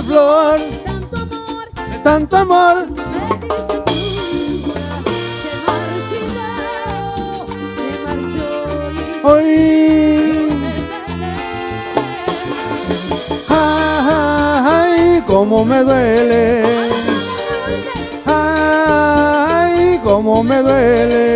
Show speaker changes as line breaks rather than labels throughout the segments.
una flor, de tanto amor. Hoy, ay, cómo me duele, ay, cómo me duele.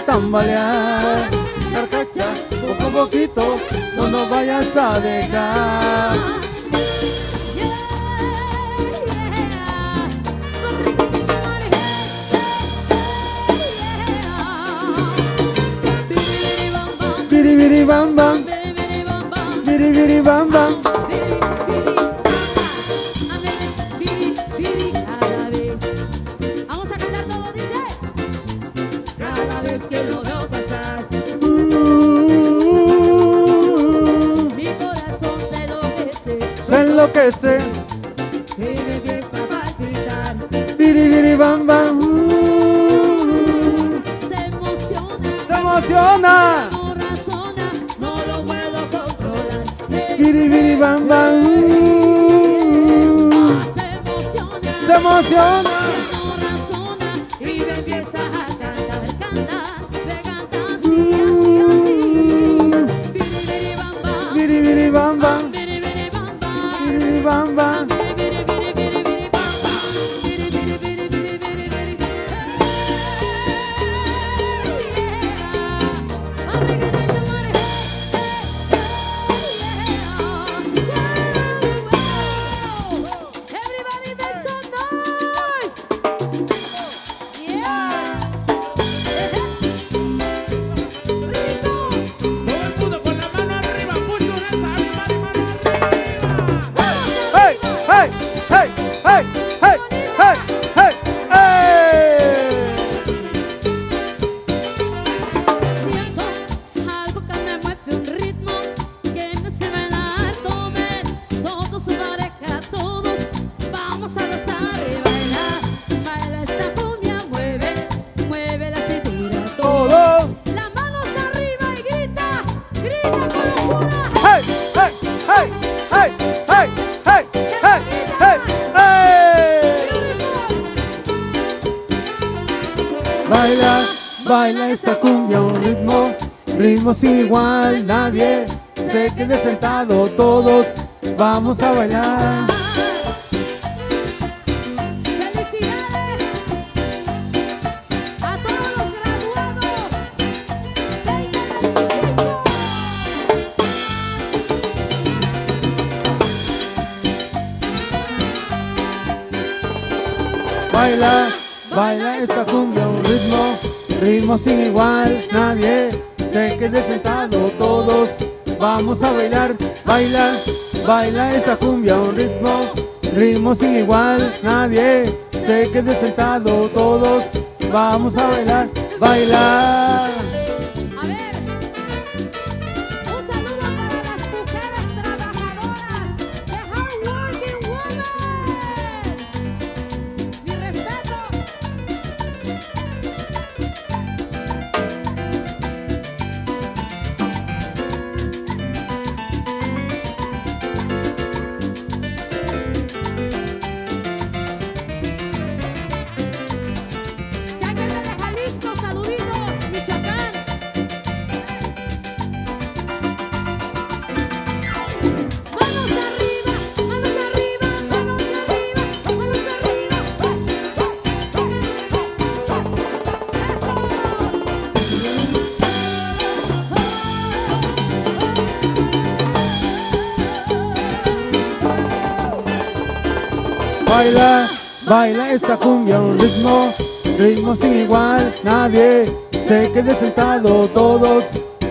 Tambalear, carcacha, poco a poquito, no nos vayas a dejar. Biribiri bam bam, biribiri bam bam. Enloquece y me empieza a palpitar. Biribiri bam bam. Se emociona, no razona, no lo puedo controlar. Biribiri bam bam. Se emociona, no razona y me empieza a cantar, me canta así, así, así. Biribiri bam bam, biribiri bam bam. Bam, bam.
baila esta cumbia, un ritmo, ritmo sin igual, nadie se quede sentado, todos vamos a bailar.
¡Felicidades a todos los graduados 2025!
Baila, baila esta cumbia, un ritmo, ritmo sin igual, nadie se quede sentado, todos vamos a bailar. Baila, baila esta cumbia, un ritmo, ritmo sin igual, nadie se quede sentado, todos vamos a bailar. Bailar.
A ver, un saludo para las mujeres trabajadoras de Hard Working Women. Mi respeto. Si alguien de Jalisco, saluditos, Michoacán. Manos arriba, manos arriba, manos arriba, manos arriba.
Baila, baila esta cumbia, un ritmo, ritmo sin igual, nadie se quede sentado, todos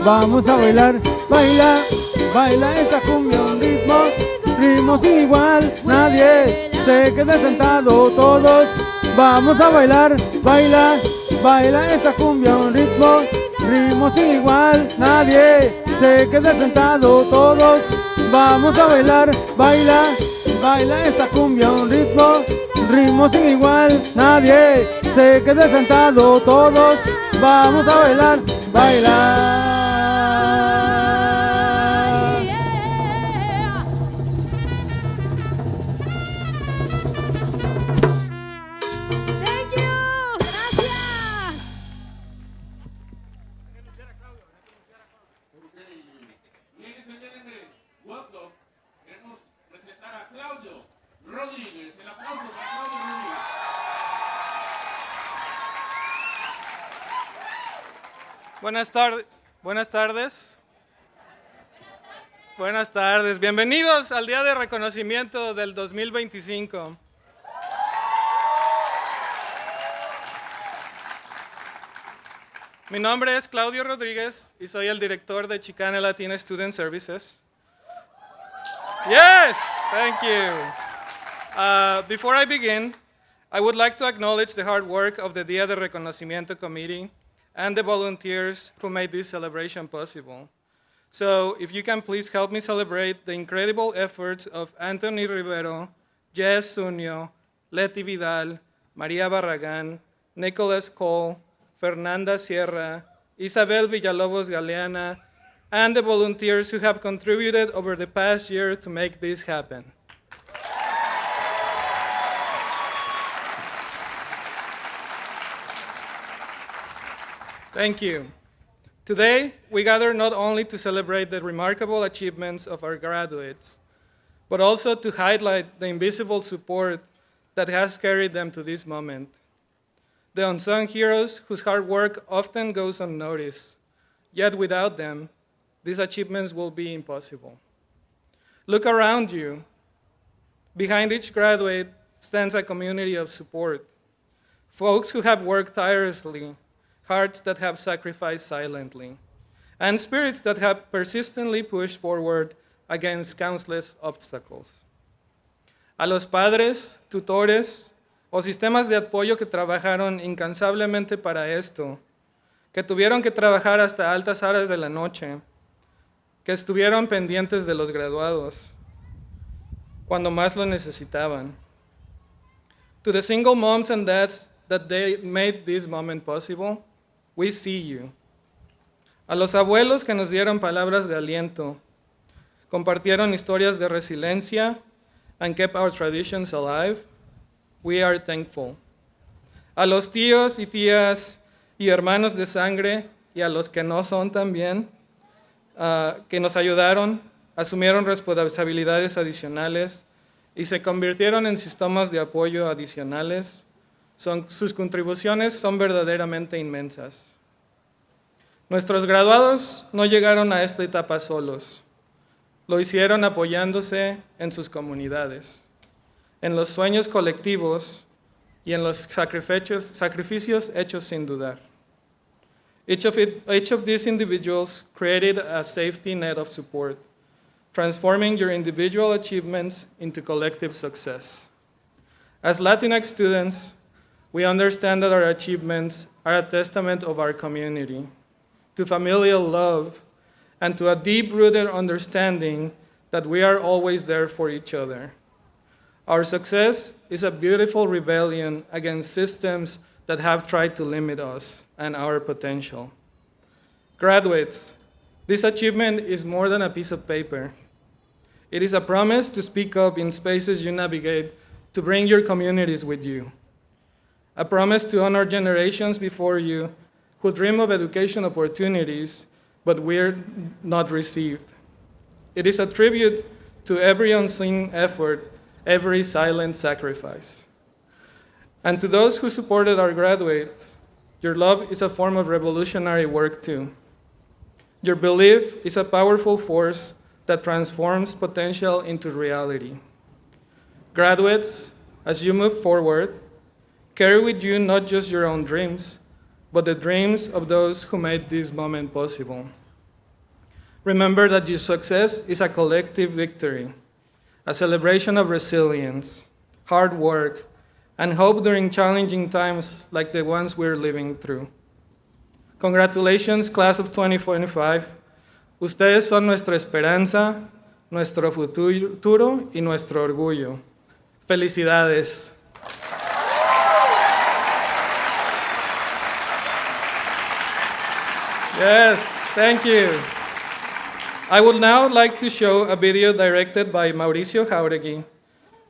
vamos a bailar. Baila, baila esta cumbia, un ritmo, ritmo sin igual, nadie se quede sentado, todos vamos a bailar. Baila, baila esta cumbia, un ritmo, ritmo sin igual, nadie se quede sentado, todos vamos a bailar. Baila, baila esta cumbia, un ritmo, ritmo sin igual, nadie se quede sentado, todos vamos a bailar. Bailar.
Thank you. Gracias.
Ladies and gentlemen, welcome. Queremos presentar a Claudio Rodríguez. El aplauso para Claudio Rodríguez.
Buenas tardes. Buenas tardes. Buenas tardes. Bienvenidos al Día de Reconocimiento del 2025. Mi nombre es Claudio Rodríguez y soy el director de Chicana Latina Student Services. Yes, thank you. Before I begin, I would like to acknowledge the hard work of the Día de Reconocimiento Committee and the volunteers who made this celebration possible. So, if you can please help me celebrate the incredible efforts of Anthony Rivero, Jess Zunio, Leti Vidal, María Barragán, Nicholas Cole, Fernanda Sierra, Isabel Villalobos Galeana, and the volunteers who have contributed over the past year to make this happen. Thank you. Today, we gather not only to celebrate the remarkable achievements of our graduates, but also to highlight the invisible support that has carried them to this moment. The unsung heroes whose hard work often goes unnoticed, yet without them, these achievements will be impossible. Look around you. Behind each graduate stands a community of support, folks who have worked tirelessly, hearts that have sacrificed silently, and spirits that have persistently pushed forward against countless obstacles. A los padres, tutores o sistemas de apoyo que trabajaron incansablemente para esto, que tuvieron que trabajar hasta altas horas de la noche, que estuvieron pendientes de los graduados cuando más lo necesitaban. To the single moms and dads that they made this moment possible, we see you. A los abuelos que nos dieron palabras de aliento, compartieron historias de resiliencia, and kept our traditions alive, we are thankful. A los tíos y tías y hermanos de sangre, y a los que no son también, que nos ayudaron, asumieron responsabilidades adicionales y se convirtieron en sistemas de apoyo adicionales. Sus contribuciones son verdaderamente inmensas. Nuestros graduados no llegaron a esta etapa solos. Lo hicieron apoyándose en sus comunidades, en los sueños colectivos y en los sacrificios hechos sin dudar. Each of these individuals created a safety net of support, transforming your individual achievements into collective success. As Latinx students, we understand that our achievements are a testament of our community, to familial love, and to a deep-rooted understanding that we are always there for each other. Our success is a beautiful rebellion against systems that have tried to limit us and our potential. Graduates, this achievement is more than a piece of paper. It is a promise to speak up in spaces you navigate, to bring your communities with you. A promise to honor generations before you who dream of education opportunities, but we're not received. It is a tribute to every unseen effort, every silent sacrifice. And to those who supported our graduates, your love is a form of revolutionary work too. Your belief is a powerful force that transforms potential into reality. Graduates, as you move forward, carry with you not just your own dreams, but the dreams of those who made this moment possible. Remember that your success is a collective victory, a celebration of resilience, hard work, and hope during challenging times like the ones we're living through. Congratulations, class of 2025. Ustedes son nuestra esperanza, nuestro futuro y nuestro orgullo. Felicidades. Yes, thank you. I would now like to show a video directed by Mauricio Jauregui,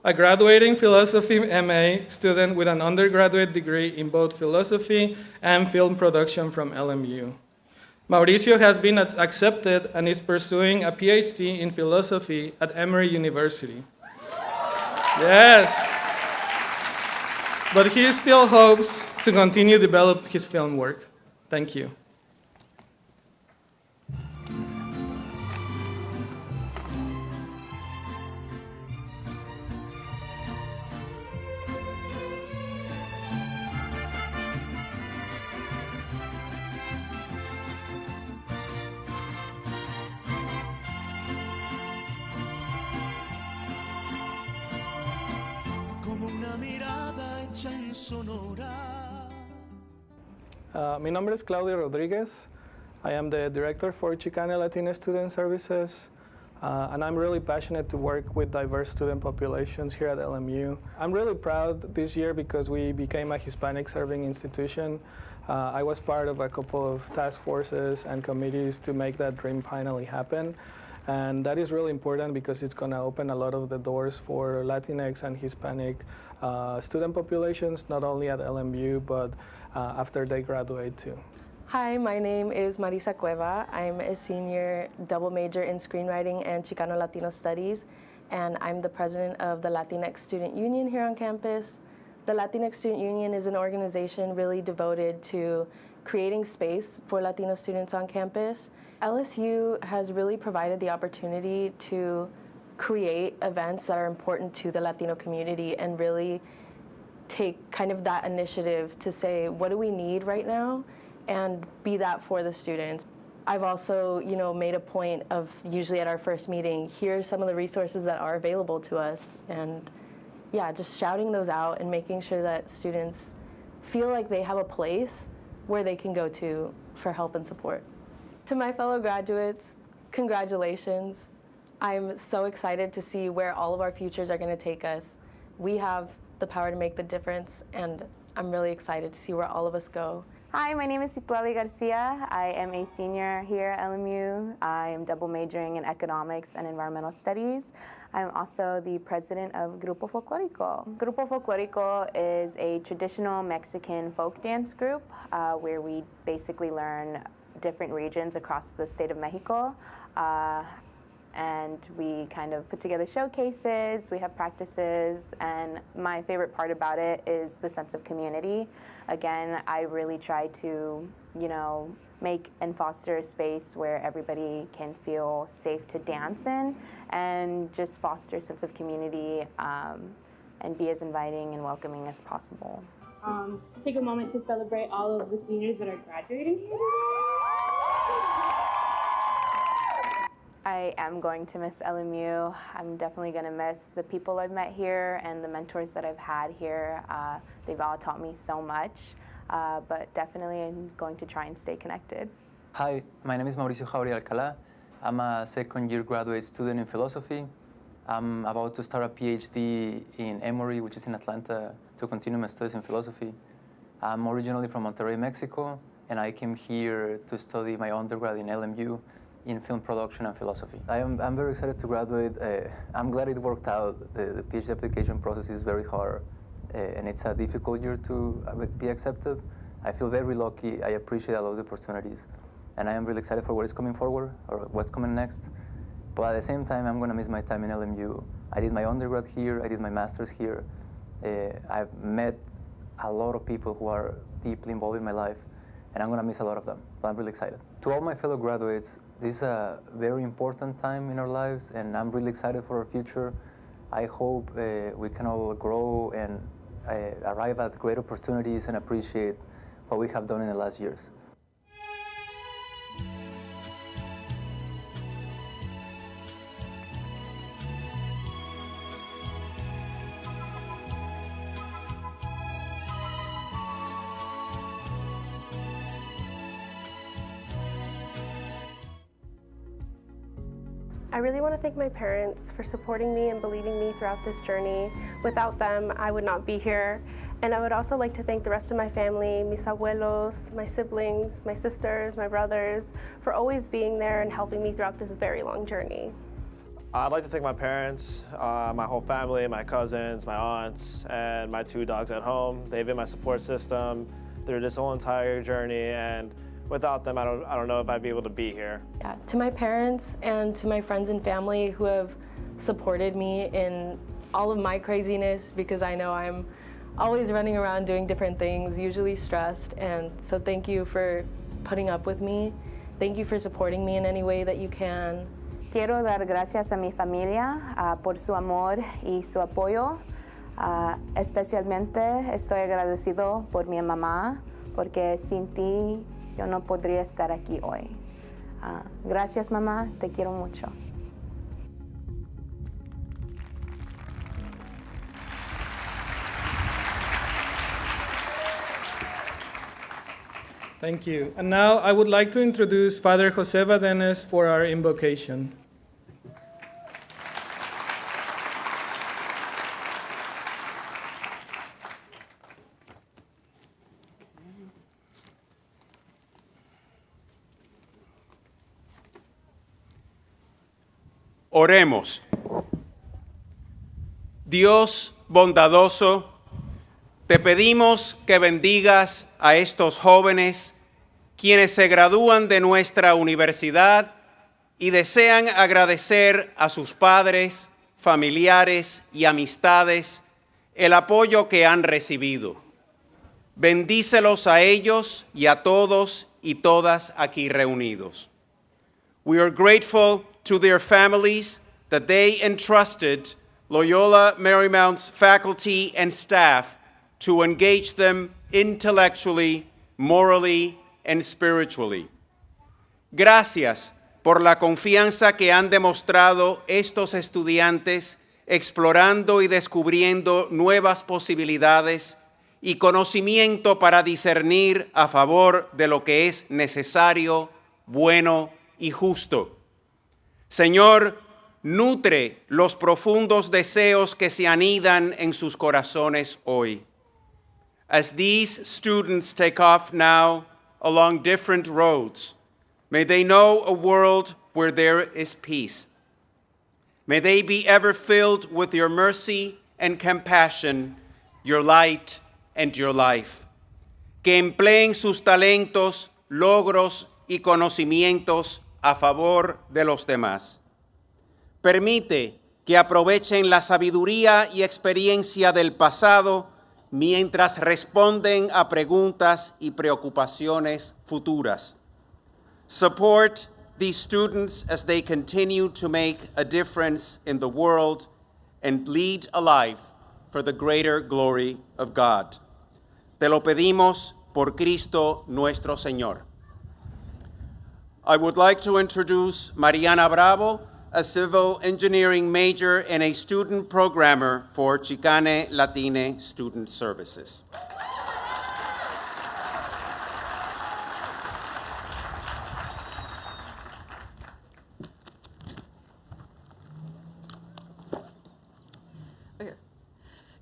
a graduating philosophy MA student with an undergraduate degree in both philosophy and film production from LMU. Mauricio has been accepted and is pursuing a PhD in philosophy at Emory University. Yes. But he still hopes to continue to develop his film work. Thank you. Mi nombre es Claudio Rodriguez. I am the director for Chicana Latina Student Services, and I'm really passionate to work with diverse student populations here at LMU. I'm really proud this year because we became a Hispanic serving institution. I was part of a couple of task forces and committees to make that dream finally happen. And that is really important because it's going to open a lot of the doors for Latinx and Hispanic student populations, not only at LMU, but after they graduate too.
Hi, my name is Marisa Cueva. I'm a senior double major in screenwriting and Chicano Latino studies, and I'm the president of the Latinx Student Union here on campus. The Latinx Student Union is an organization really devoted to creating space for Latino students on campus. LSU has really provided the opportunity to create events that are important to the Latino community and really take kind of that initiative to say, what do we need right now, and be that for the students. I've also, made a point of usually at our first meeting, here are some of the resources that are available to us, and yeah, just shouting those out and making sure that students feel like they have a place where they can go to for help and support. To my fellow graduates, congratulations. I'm so excited to see where all of our futures are going to take us. We have the power to make the difference, and I'm really excited to see where all of us go.
Hi, my name is Citlali Garcia. I am a senior here at LMU. I am double majoring in economics and environmental studies. I'm also the president of Grupo Folclórico. Grupo Folclórico is a traditional Mexican folk dance group where we basically learn different regions across the state of Mexico. And we kind of put together showcases, we have practices, and my favorite part about it is the sense of community. Again, I really try to, make and foster a space where everybody can feel safe to dance in and just foster a sense of community and be as inviting and welcoming as possible.
Take a moment to celebrate all of the seniors that are graduating here.
I am going to miss LMU. I'm definitely going to miss the people I've met here and the mentors that I've had here. They've all taught me so much, but definitely I'm going to try and stay connected.
Hi, my name is Mauricio Jauri Alcalá. I'm a second-year graduate student in philosophy. I'm about to start a PhD in Emory, which is in Atlanta, to continue my studies in philosophy. I'm originally from Monterrey, Mexico, and I came here to study my undergrad in LMU in film production and philosophy. I'm very excited to graduate. I'm glad it worked out. The PhD application process is very hard, and it's a difficult year to be accepted. I feel very lucky. I appreciate a lot of the opportunities, and I am really excited for what is coming forward or what's coming next. But at the same time, I'm going to miss my time in LMU. I did my undergrad here. I did my master's here. I've met a lot of people who are deeply involved in my life, and I'm going to miss a lot of them, but I'm really excited. To all my fellow graduates, this is a very important time in our lives, and I'm really excited for our future. I hope we can all grow and arrive at great opportunities and appreciate what we have done in the last years.
I really want to thank my parents for supporting me and believing me throughout this journey. Without them, I would not be here. And I would also like to thank the rest of my family, mis abuelos, my siblings, my sisters, my brothers, for always being there and helping me throughout this very long journey.
I'd like to thank my parents, my whole family, my cousins, my aunts, and my 2 dogs at home. They've been my support system through this whole entire journey, and without them, I don't know if I'd be able to be here.
Yeah, to my parents and to my friends and family who have supported me in all of my craziness, because I know I'm always running around doing different things, usually stressed, and so thank you for putting up with me. Thank you for supporting me in any way that you can.
Quiero dar gracias a mi familia por su amor y su apoyo. Especialmente estoy agradecido por mi mamá, porque sin ti yo no podría estar aquí hoy. Gracias, mamá, te quiero mucho.
Thank you. And now I would like to introduce Father Jose Badenes for our invocation.
Oremos. Dios bondadoso, te pedimos que bendigas a estos jóvenes quienes se gradúan de nuestra universidad y desean agradecer a sus padres, familiares y amistades el apoyo que han recibido. Bendícelos a ellos y a todos y todas aquí reunidos. We are grateful to their families that they entrusted Loyola Marymount's faculty and staff to engage them intellectually, morally, and spiritually. Gracias por la confianza que han demostrado estos estudiantes explorando y descubriendo nuevas posibilidades y conocimiento para discernir a favor de lo que es necesario, bueno y justo. Señor, nutre los profundos deseos que se anidan en sus corazones hoy. As these students take off now along different roads, may they know a world where there is peace. May they be ever filled with your mercy and compassion, your light and your life. Que empleen sus talentos, logros y conocimientos a favor de los demás. Permite que aprovechen la sabiduría y experiencia del pasado mientras responden a preguntas y preocupaciones futuras. Support these students as they continue to make a difference in the world and lead a life for the greater glory of God. Te lo pedimos por Cristo nuestro Señor. I would like to introduce Mariana Bravo, a civil engineering major and a student programmer for Chicane Latine Student Services.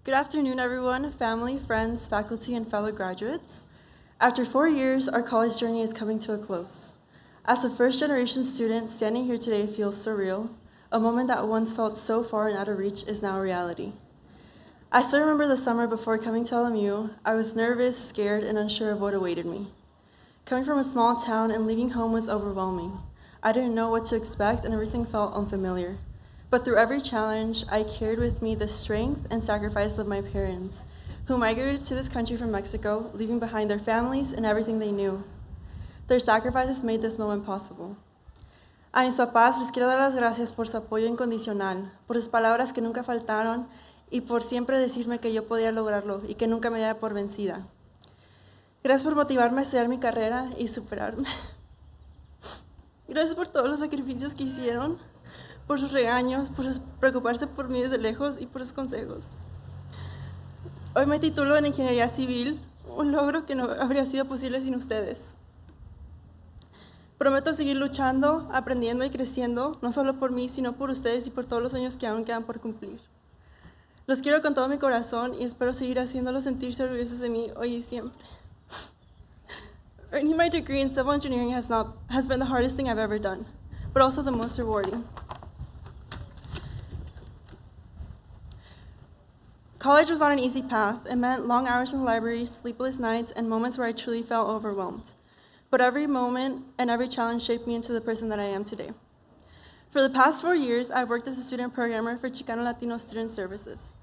Good afternoon, everyone, family, friends, faculty, and fellow graduates. After 4 years, our college journey is coming to a close. As a first-generation student, standing here today feels surreal. A moment that once felt so far and out of reach is now a reality. I still remember the summer before coming to LMU. I was nervous, scared, and unsure of what awaited me. Coming from a small town and leaving home was overwhelming. I didn't know what to expect, and everything felt unfamiliar. But through every challenge, I carried with me the strength and sacrifice of my parents, who migrated to this country from Mexico, leaving behind their families and everything they knew. Their sacrifices made this moment possible. A mis papás les quiero dar las gracias por su apoyo incondicional, por sus palabras que nunca faltaron y por siempre decirme que yo podía lograrlo y que nunca me diera por vencida. Gracias por motivarme a estudiar mi carrera y superarme. Gracias por todos los sacrificios que hicieron, por sus regaños, por preocuparse por mí desde lejos y por sus consejos. Hoy me titulo en Ingeniería Civil, un logro que no habría sido posible sin ustedes. Prometo seguir luchando, aprendiendo y creciendo, no solo por mí, sino por ustedes y por todos los sueños que aún quedan por cumplir. Los quiero con todo mi corazón y espero seguir haciéndolos sentirse orgullosos de mí hoy y siempre. Earning my degree in civil engineering has been the hardest thing I've ever done, but also the most rewarding. College was not an easy path. It meant long hours in the library, sleepless nights, and moments where I truly felt overwhelmed. But every moment and every challenge shaped me into the person that I am today. For the past 4 years, I've worked as a student programmer for Chicano Latino Student Services.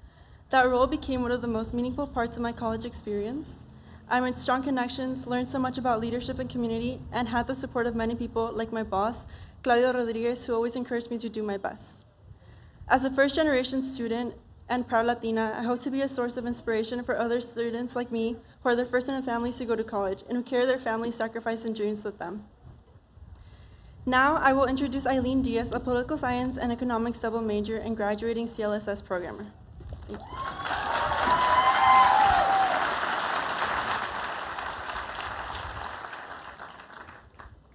That role became one of the most meaningful parts of my college experience. I made strong connections, learned so much about leadership and community, and had the support of many people like my boss, Claudio Rodriguez, who always encouraged me to do my best. As a first-generation student and proud Latina, I hope to be a source of inspiration for other students like me who are the first in their families to go to college and who carry their family's sacrifice and dreams with them. Now, I will introduce Eileen Diaz, a political science and economics double major and graduating CLSS programmer. Thank you.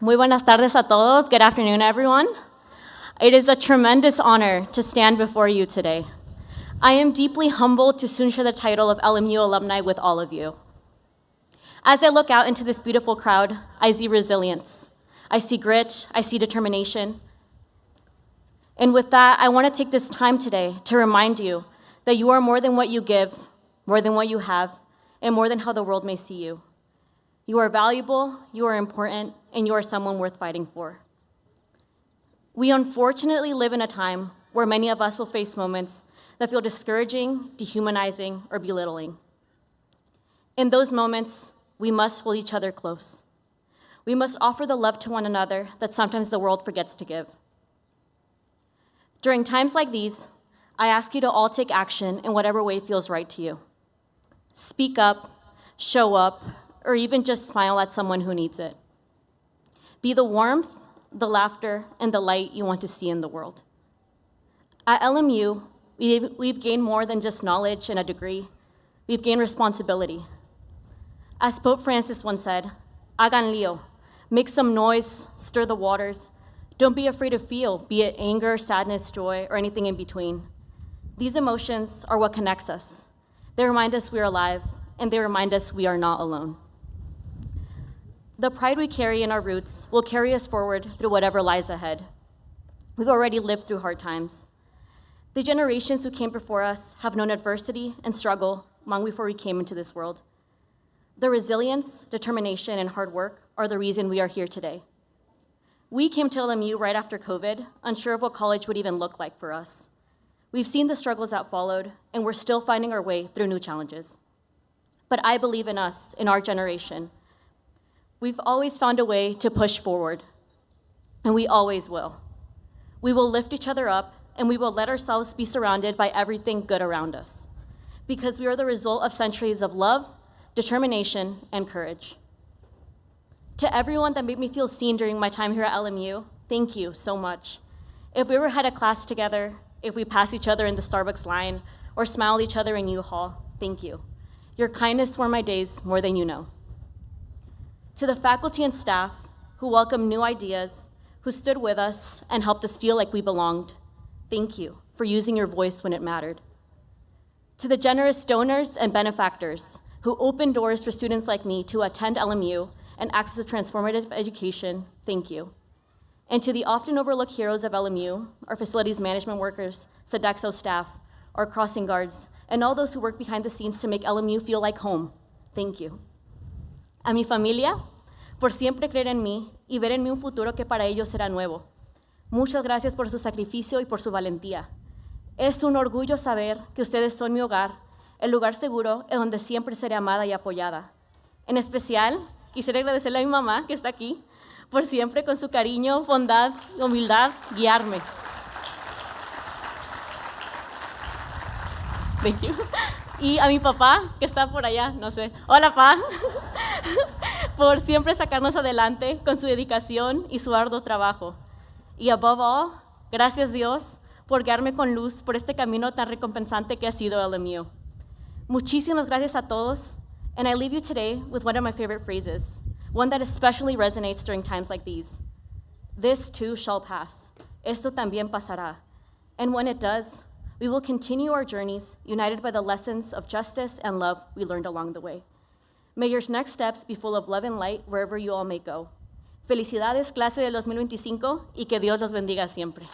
Muy buenas tardes a todos. Good afternoon, everyone. It is a tremendous honor to stand before you today. I am deeply humbled to soon share the title of LMU alumni with all of you. As I look out into this beautiful crowd, I see resilience. I see grit. I see determination. And with that, I want to take this time today to remind you that you are more than what you give, more than what you have, and more than how the world may see you. You are valuable, you are important, and you are someone worth fighting for. We unfortunately live in a time where many of us will face moments that feel discouraging, dehumanizing, or belittling. In those moments, we must hold each other close. We must offer the love to one another that sometimes the world forgets to give. During times like these, I ask you to all take action in whatever way feels right to you. Speak up, show up, or even just smile at someone who needs it. Be the warmth, the laughter, and the light you want to see in the world. At LMU, we've gained more than just knowledge and a degree. We've gained responsibility. As Pope Francis once said, hagan lío, make some noise, stir the waters. Don't be afraid to feel, be it anger, sadness, joy, or anything in between. These emotions are what connects us. They remind us we're alive, and they remind us we are not alone. The pride we carry in our roots will carry us forward through whatever lies ahead. We've already lived through hard times. The generations who came before us have known adversity and struggle long before we came into this world. Their resilience, determination, and hard work are the reason we are here today. We came to LMU right after COVID, unsure of what college would even look like for us. We've seen the struggles that followed, and we're still finding our way through new challenges. But I believe in us, in our generation. We've always found a way to push forward, and we always will. We will lift each other up, and we will let ourselves be surrounded by everything good around us, because we are the result of centuries of love, determination, and courage. To everyone that made me feel seen during my time here at LMU, thank you so much. If we ever had a class together, if we passed each other in the Starbucks line, or smiled at each other in U-Haul, thank you. Your kindness warmed my days more than you know. To the faculty and staff who welcomed new ideas, who stood with us and helped us feel like we belonged, thank you for using your voice when it mattered. To the generous donors and benefactors who opened doors for students like me to attend LMU and access transformative education, thank you. And to the often overlooked heroes of LMU, our facilities management workers, Sodexo staff, our crossing guards, and all those who work behind the scenes to make LMU feel like home, thank you. A mi familia, por siempre creer en mí y ver en mí un futuro que para ellos será nuevo. Muchas gracias por su sacrificio y por su valentía. Es un orgullo saber que ustedes son mi hogar, el lugar seguro en donde siempre seré amada y apoyada. En especial, quisiera agradecerle a mi mamá, que está aquí, por siempre con su cariño, bondad, humildad, guiarme. Thank you. Y a mi papá, que está por allá, no sé. Hola, pa. Por siempre sacarnos adelante con su dedicación y su arduo trabajo. Y above all, gracias Dios por guiarme con luz por este camino tan recompensante que ha sido LMU. Muchísimas gracias a todos, and I leave you today with one of my favorite phrases, one that especially resonates during times like these. This too shall pass. Esto también pasará. And when it does, we will continue our journeys united by the lessons of justice and love we learned along the way. May your next steps be full of love and light wherever you all may go. Felicidades, clase del 2025, y que Dios los bendiga siempre.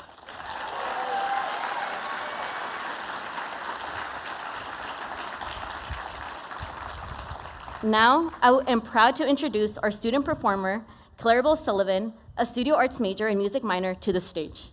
Now, I am proud to introduce our student performer, Clarabelle Sullivan, a studio arts major and music minor, to the stage.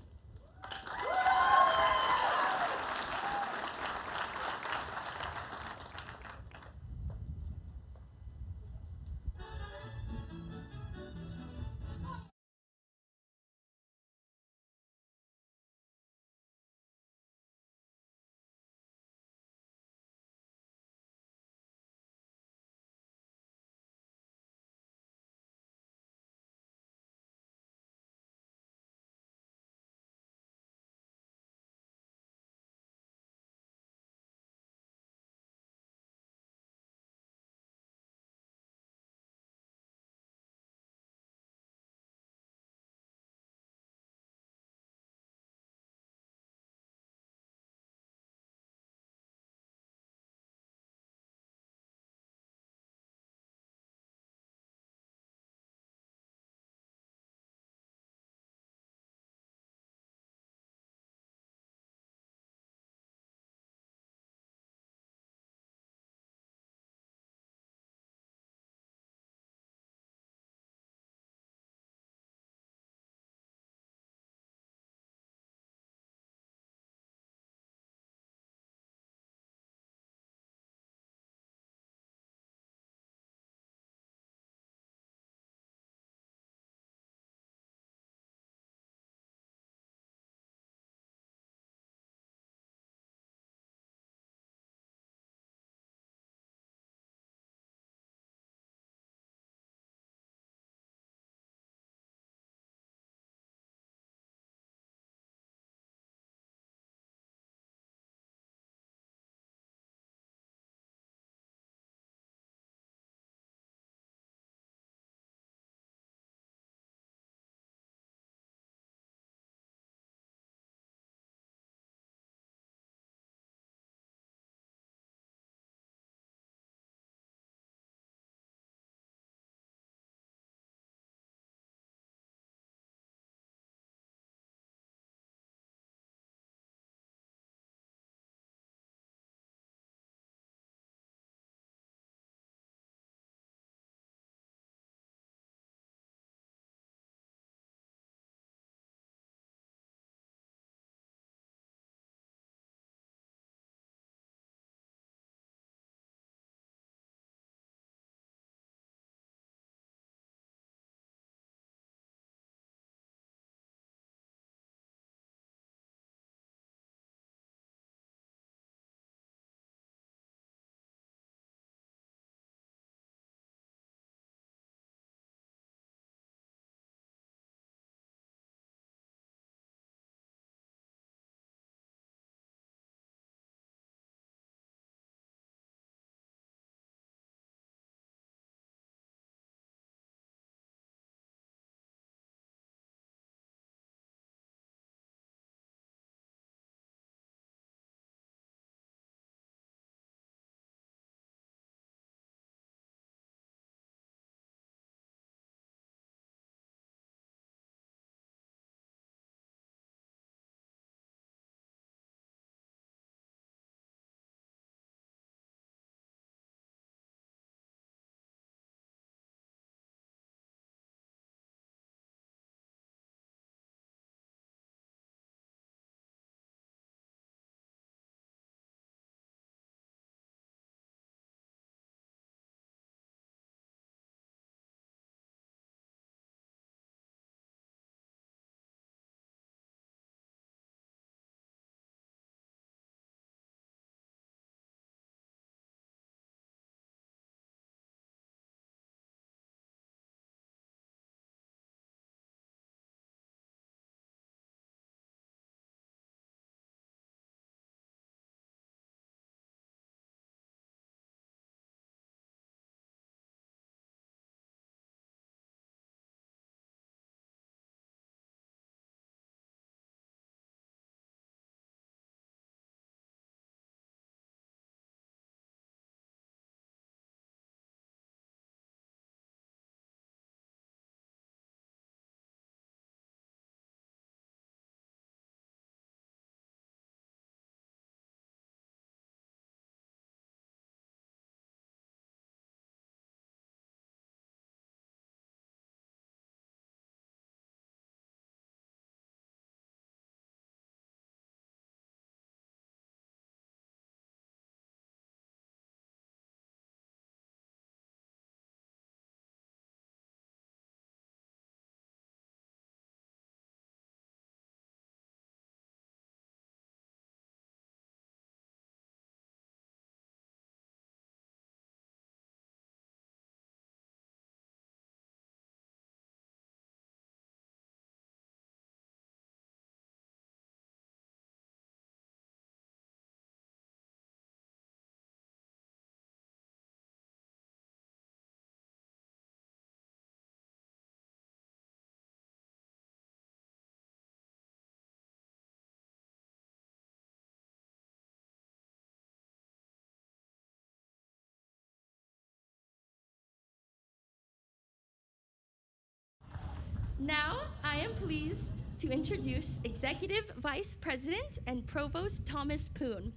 Now, I am pleased to introduce Executive Vice President and Provost Thomas Poon.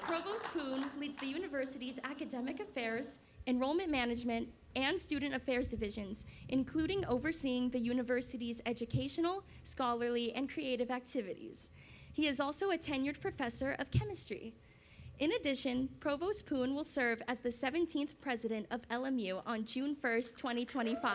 Provost Poon leads the university's academic affairs, enrollment management, and student affairs divisions, including overseeing the university's educational, scholarly, and creative activities. He is also a tenured professor of chemistry. In addition, Provost Poon will serve as the 17th president of LMU on June 1st, 2025.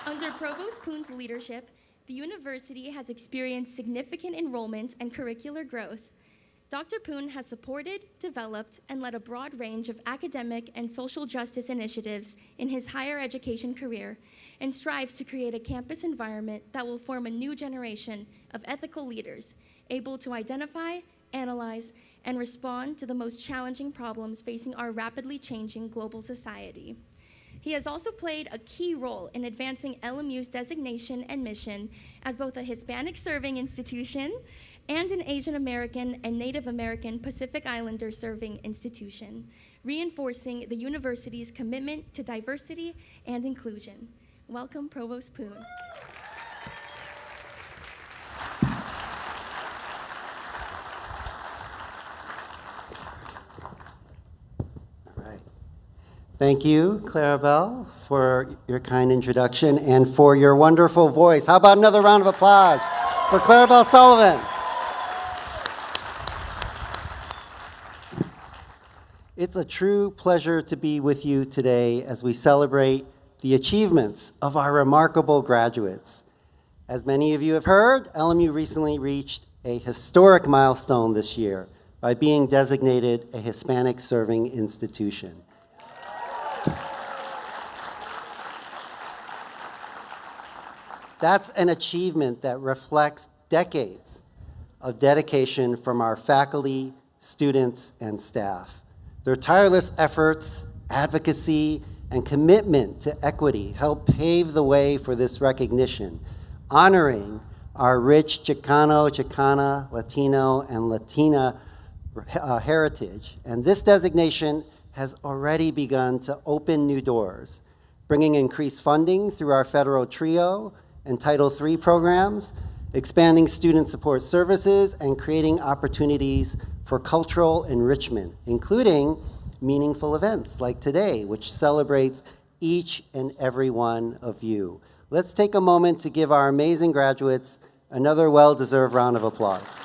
Under Provost Poon's leadership, the university has experienced significant enrollment and curricular growth. Dr. Poon has supported, developed, and led a broad range of academic and social justice initiatives in his higher education career, and strives to create a campus environment that will form a new generation of ethical leaders, able to identify, analyze, and respond to the most challenging problems facing our rapidly changing global society. He has also played a key role in advancing LMU's designation and mission as both a Hispanic serving institution and an Asian American and Native American Pacific Islander serving institution, reinforcing the university's commitment to diversity and inclusion. Welcome, Provost Poon.
Thank you, Clarabelle, for your kind introduction and for your wonderful voice. How about another round of applause for Clarabelle Sullivan? It's a true pleasure to be with you today as we celebrate the achievements of our remarkable graduates. As many of you have heard, LMU recently reached a historic milestone this year by being designated a Hispanic serving institution. That's an achievement that reflects decades of dedication from our faculty, students, and staff. Their tireless efforts, advocacy, and commitment to equity help pave the way for this recognition, honoring our rich Chicano, Chicana, Latino, and Latina heritage. And this designation has already begun to open new doors, bringing increased funding through our federal TRIO and Title III programs, expanding student support services, and creating opportunities for cultural enrichment, including meaningful events like today, which celebrates each and every one of you. Let's take a moment to give our amazing graduates another well-deserved round of applause.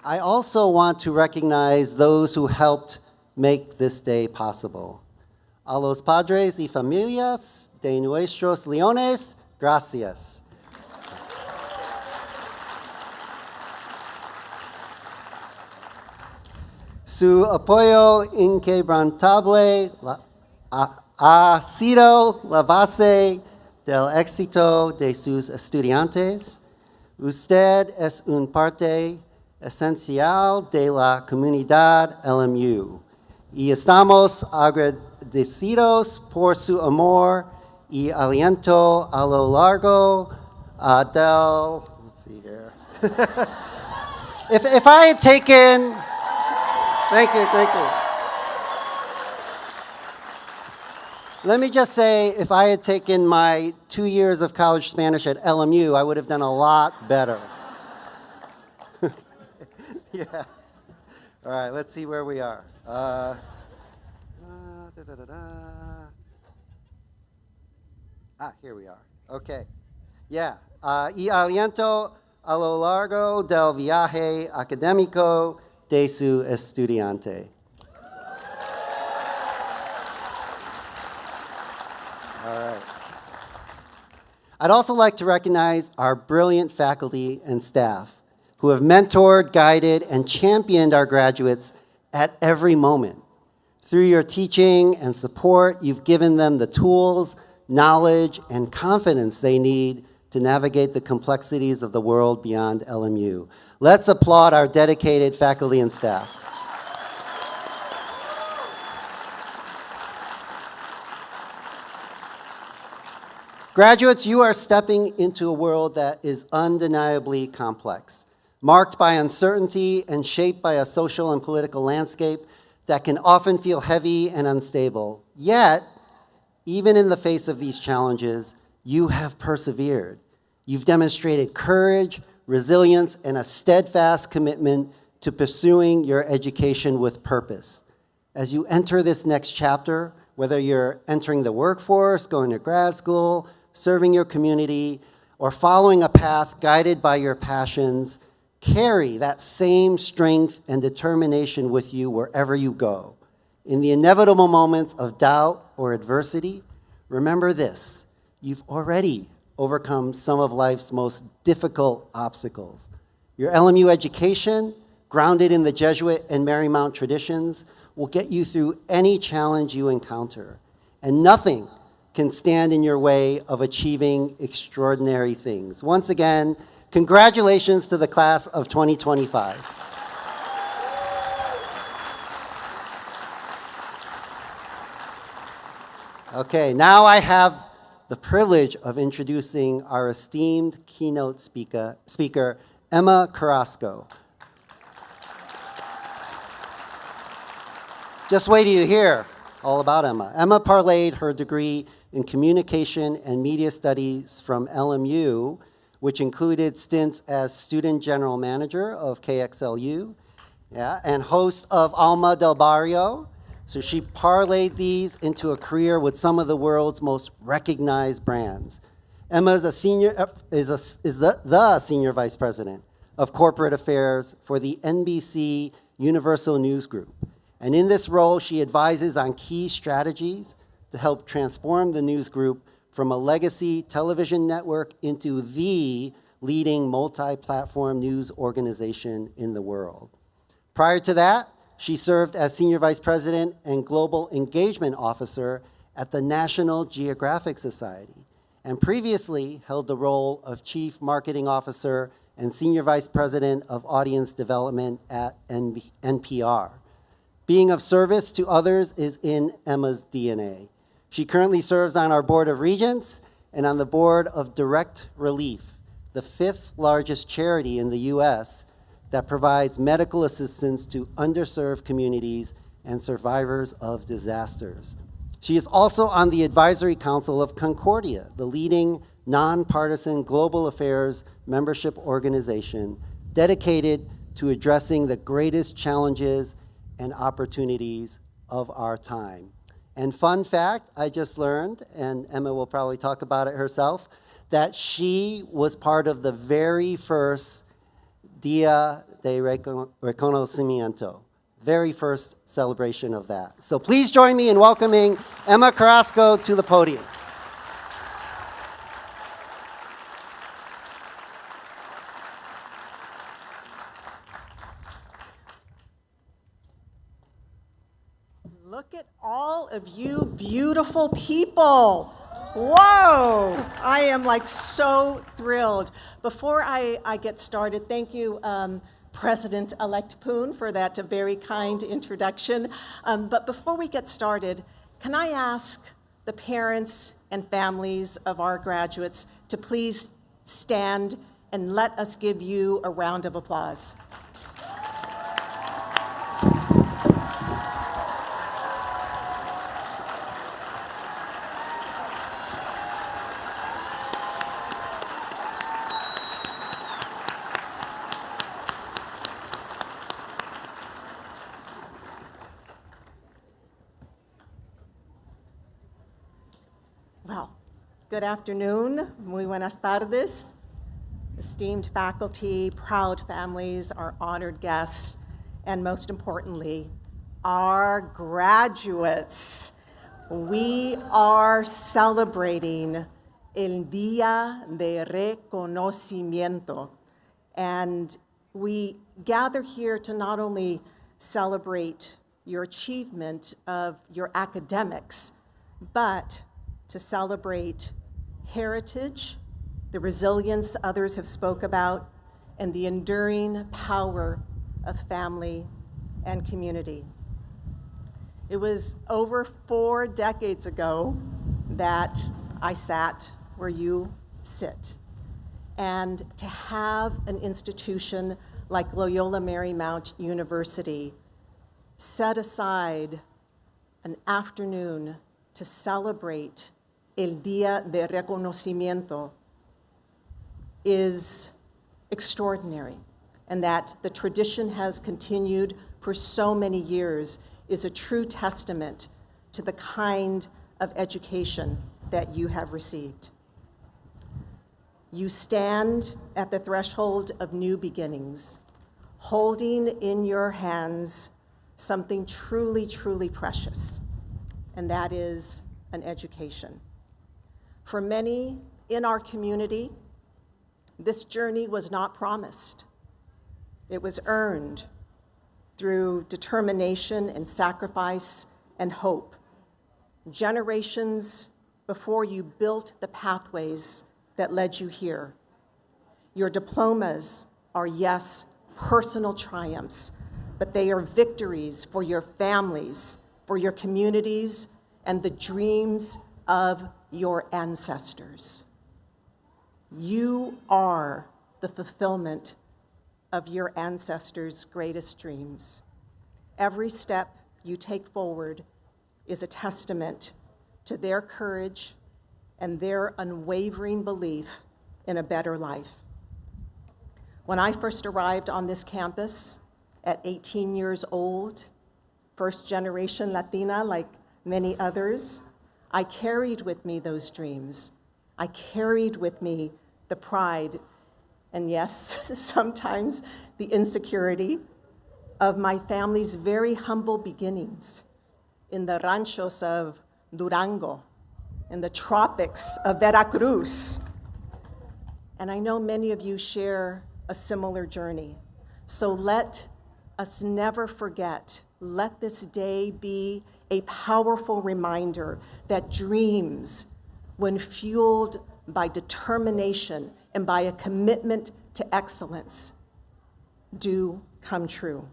I also want to recognize those who helped make this day possible. A los padres y familias de nuestros leones, gracias. Su apoyo inquebrantable ha sido la base del éxito de sus estudiantes. Usted es un parte esencial de la comunidad LMU y estamos agradecidos por su amor y aliento a lo largo del, let's see here. if I had taken, thank you. Let me just say, if I had taken my 2 years of college Spanish at LMU, I would have done a lot better. Yeah. All right, let's see where we are. Here we are. Okay. Yeah. Y aliento a lo largo del viaje académico de su estudiante. All right. I'd also like to recognize our brilliant faculty and staff who have mentored, guided, and championed our graduates at every moment. Through your teaching and support, you've given them the tools, knowledge, and confidence they need to navigate the complexities of the world beyond LMU. Let's applaud our dedicated faculty and staff. Graduates, you are stepping into a world that is undeniably complex, marked by uncertainty and shaped by a social and political landscape that can often feel heavy and unstable. Yet, even in the face of these challenges, you have persevered. You've demonstrated courage, resilience, and a steadfast commitment to pursuing your education with purpose. As you enter this next chapter, whether you're entering the workforce, going to grad school, serving your community, or following a path guided by your passions, carry that same strength and determination with you wherever you go. In the inevitable moments of doubt or adversity, remember this: you've already overcome some of life's most difficult obstacles. Your LMU education, grounded in the Jesuit and Marymount traditions, will get you through any challenge you encounter, and nothing can stand in your way of achieving extraordinary things. Once again, congratulations to the class of 2025. Okay, now I have the privilege of introducing our esteemed keynote speaker, Emma Carrasco. Just wait till you hear all about Emma. Emma parlayed her degree in Communication and Media Studies from LMU, which included stints as Student General Manager of KXLU, and host of Alma del Barrio. So she parlayed these into a career with some of the world's most recognized brands. Emma is the Senior Vice President of Corporate Affairs for the NBC Universal News Group. And in this role, she advises on key strategies to help transform the news group from a legacy television network into the leading multi-platform news organization in the world. Prior to that, she served as Senior Vice President and Global Engagement Officer at the National Geographic Society, and previously held the role of Chief Marketing Officer and Senior Vice President of Audience Development at NPR. Being of service to others is in Emma's DNA. She currently serves on our Board of Regents and on the Board of Direct Relief, the 5th largest charity in the US that provides medical assistance to underserved communities and survivors of disasters. She is also on the Advisory Council of Concordia, the leading nonpartisan global affairs membership organization dedicated to addressing the greatest challenges and opportunities of our time. And fun fact, I just learned, and Emma will probably talk about it herself, that she was part of the very first Día de Reconocimiento, very first celebration of that. So please join me in welcoming Emma Carrasco to the podium.
Look at all of you beautiful people. Whoa, I am like so thrilled. Before I get started, thank you, President-elect Poon, for that very kind introduction. But before we get started, can I ask the parents and families of our graduates to please stand and let us give you a round of applause. Well, good afternoon, muy buenas tardes, esteemed faculty, proud families, our honored guests, and most importantly, our graduates. We are celebrating el Día de Reconocimiento, and we gather here to not only celebrate your achievement of your academics, but to celebrate heritage, the resilience others have spoke about, and the enduring power of family and community. It was over 4 decades ago that I sat where you sit. And to have an institution like Loyola Marymount University set aside an afternoon to celebrate el Día de Reconocimiento is extraordinary. And that the tradition has continued for so many years is a true testament to the kind of education that you have received. You stand at the threshold of new beginnings, holding in your hands something truly, truly precious, and that is an education. For many in our community, this journey was not promised. It was earned through determination and sacrifice and hope. Generations before you built the pathways that led you here. Your diplomas are, yes, personal triumphs, but they are victories for your families, for your communities, and the dreams of your ancestors. You are the fulfillment of your ancestors' greatest dreams. Every step you take forward is a testament to their courage and their unwavering belief in a better life. When I first arrived on this campus at 18 years old, first generation Latina like many others, I carried with me those dreams. I carried with me the pride and yes, sometimes the insecurity of my family's very humble beginnings in the ranchos of Durango, in the tropics of Veracruz. And I know many of you share a similar journey. So let us never forget, let this day be a powerful reminder that dreams, when fueled by determination and by a commitment to excellence, do come true.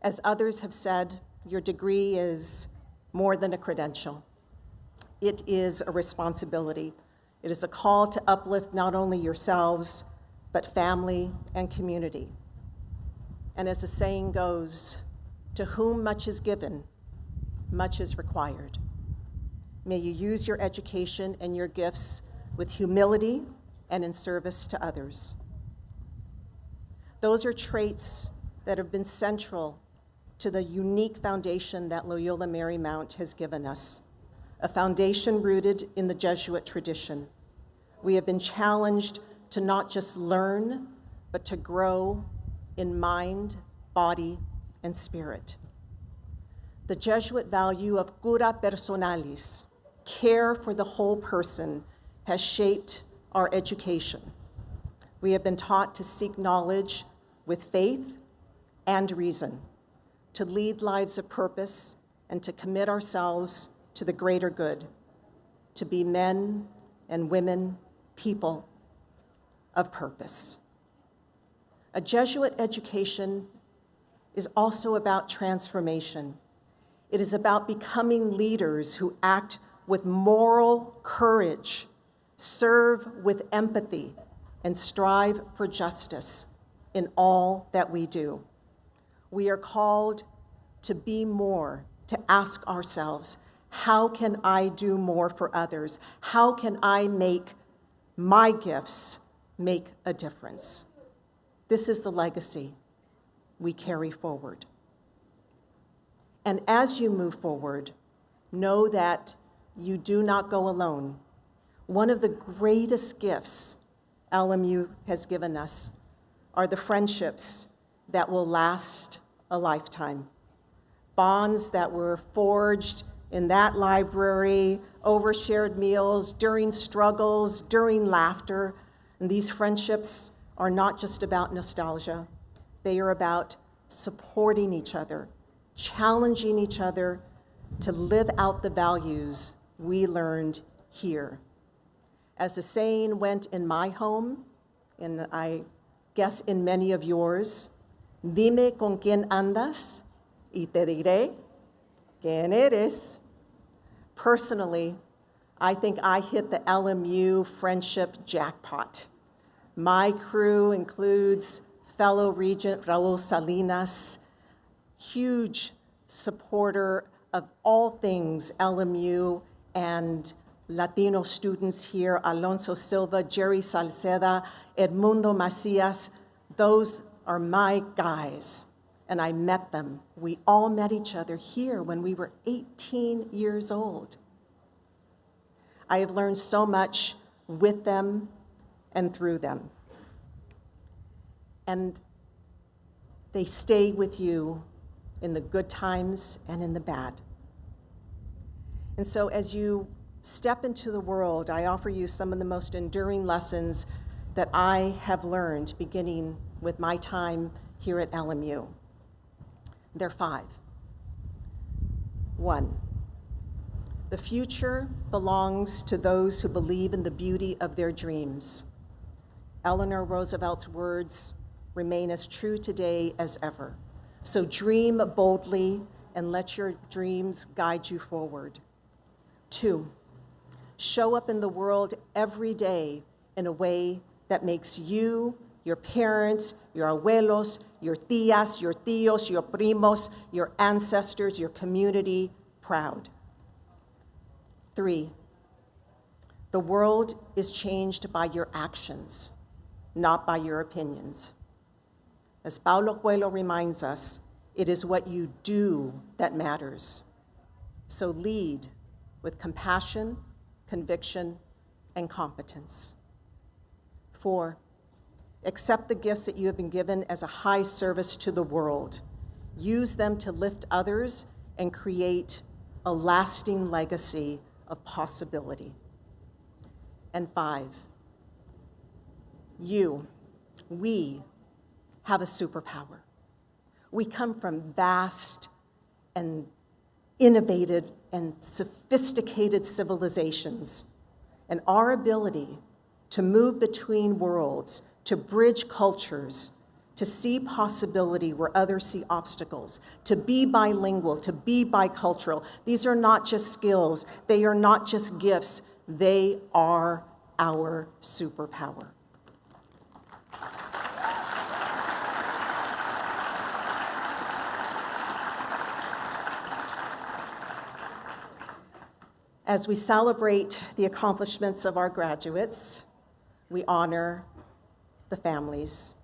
As others have said, your degree is more than a credential. It is a responsibility. It is a call to uplift not only yourselves, but family and community. And as the saying goes, to whom much is given, much is required. May you use your education and your gifts with humility and in service to others. Those are traits that have been central to the unique foundation that Loyola Marymount has given us, a foundation rooted in the Jesuit tradition. We have been challenged to not just learn, but to grow in mind, body, and spirit. The Jesuit value of cura personalis, care for the whole person, has shaped our education. We have been taught to seek knowledge with faith and reason, to lead lives of purpose, and to commit ourselves to the greater good, to be men and women, people of purpose. A Jesuit education is also about transformation. It is about becoming leaders who act with moral courage, serve with empathy, and strive for justice in all that we do. We are called to be more, to ask ourselves, how can I do more for others? How can I make my gifts make a difference? This is the legacy we carry forward. And as you move forward, know that you do not go alone. One of the greatest gifts LMU has given us are the friendships that will last a lifetime. Bonds that were forged in that library, over shared meals, during struggles, during laughter. And these friendships are not just about nostalgia. They are about supporting each other, challenging each other to live out the values we learned here. As the saying went in my home, and I guess in many of yours, dime con quién andas y te diré quién eres. Personally, I think I hit the LMU friendship jackpot. My crew includes fellow Regent Raul Salinas, huge supporter of all things LMU and Latino students here, Alonso Silva, Jerry Salceda, Edmundo Macias. Those are my guys, and I met them. We all met each other here when we were 18 years old. I have learned so much with them and through them. And they stay with you in the good times and in the bad. And so as you step into the world, I offer you some of the most enduring lessons that I have learned beginning with my time here at LMU. There are 5. 1, the future belongs to those who believe in the beauty of their dreams. Eleanor Roosevelt's words remain as true today as ever. So dream boldly and let your dreams guide you forward. 2, show up in the world every day in a way that makes you, your parents, your abuelos, your tías, your tíos, your primos, your ancestors, your community proud. 3, the world is changed by your actions, not by your opinions. As Paulo Coelho reminds us, it is what you do that matters. So lead with compassion, conviction, and competence. 4, accept the gifts that you have been given as a high service to the world. Use them to lift others and create a lasting legacy of possibility. And 5, we have a superpower. We come from vast and innovative and sophisticated civilizations, and our ability to move between worlds, to bridge cultures, to see possibility where others see obstacles, to be bilingual, to be bicultural. These are not just skills, they are not just gifts, they are our superpower. As we celebrate the accomplishments of our graduates, we honor the families,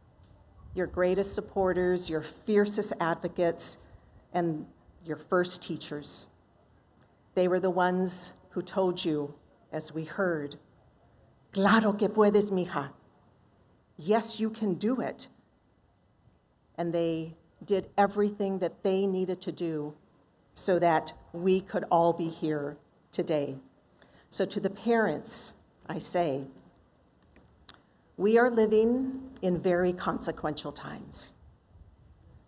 your greatest supporters, your fiercest advocates, and your first teachers. They were the ones who told you, as we heard, "Claro que puedes, mija." Yes, you can do it. And they did everything that they needed to do so that we could all be here today. So to the parents, I say, we are living in very consequential times.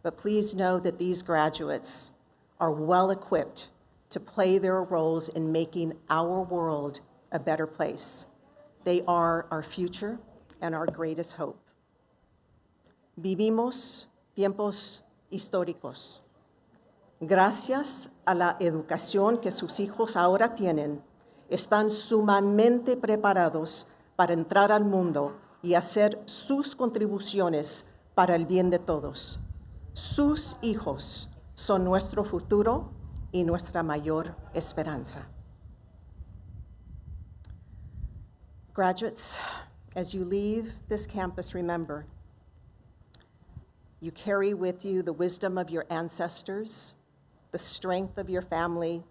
But please know that these graduates are well equipped to play their roles in making our world a better place. They are our future and our greatest hope. Vivimos tiempos históricos. Gracias a la educación que sus hijos ahora tienen, están sumamente preparados para entrar al mundo y hacer sus contribuciones para el bien de todos. Sus hijos son nuestro futuro y nuestra mayor esperanza. Graduates, as you leave this campus, remember, you carry with you the wisdom of your ancestors, the strength of your family,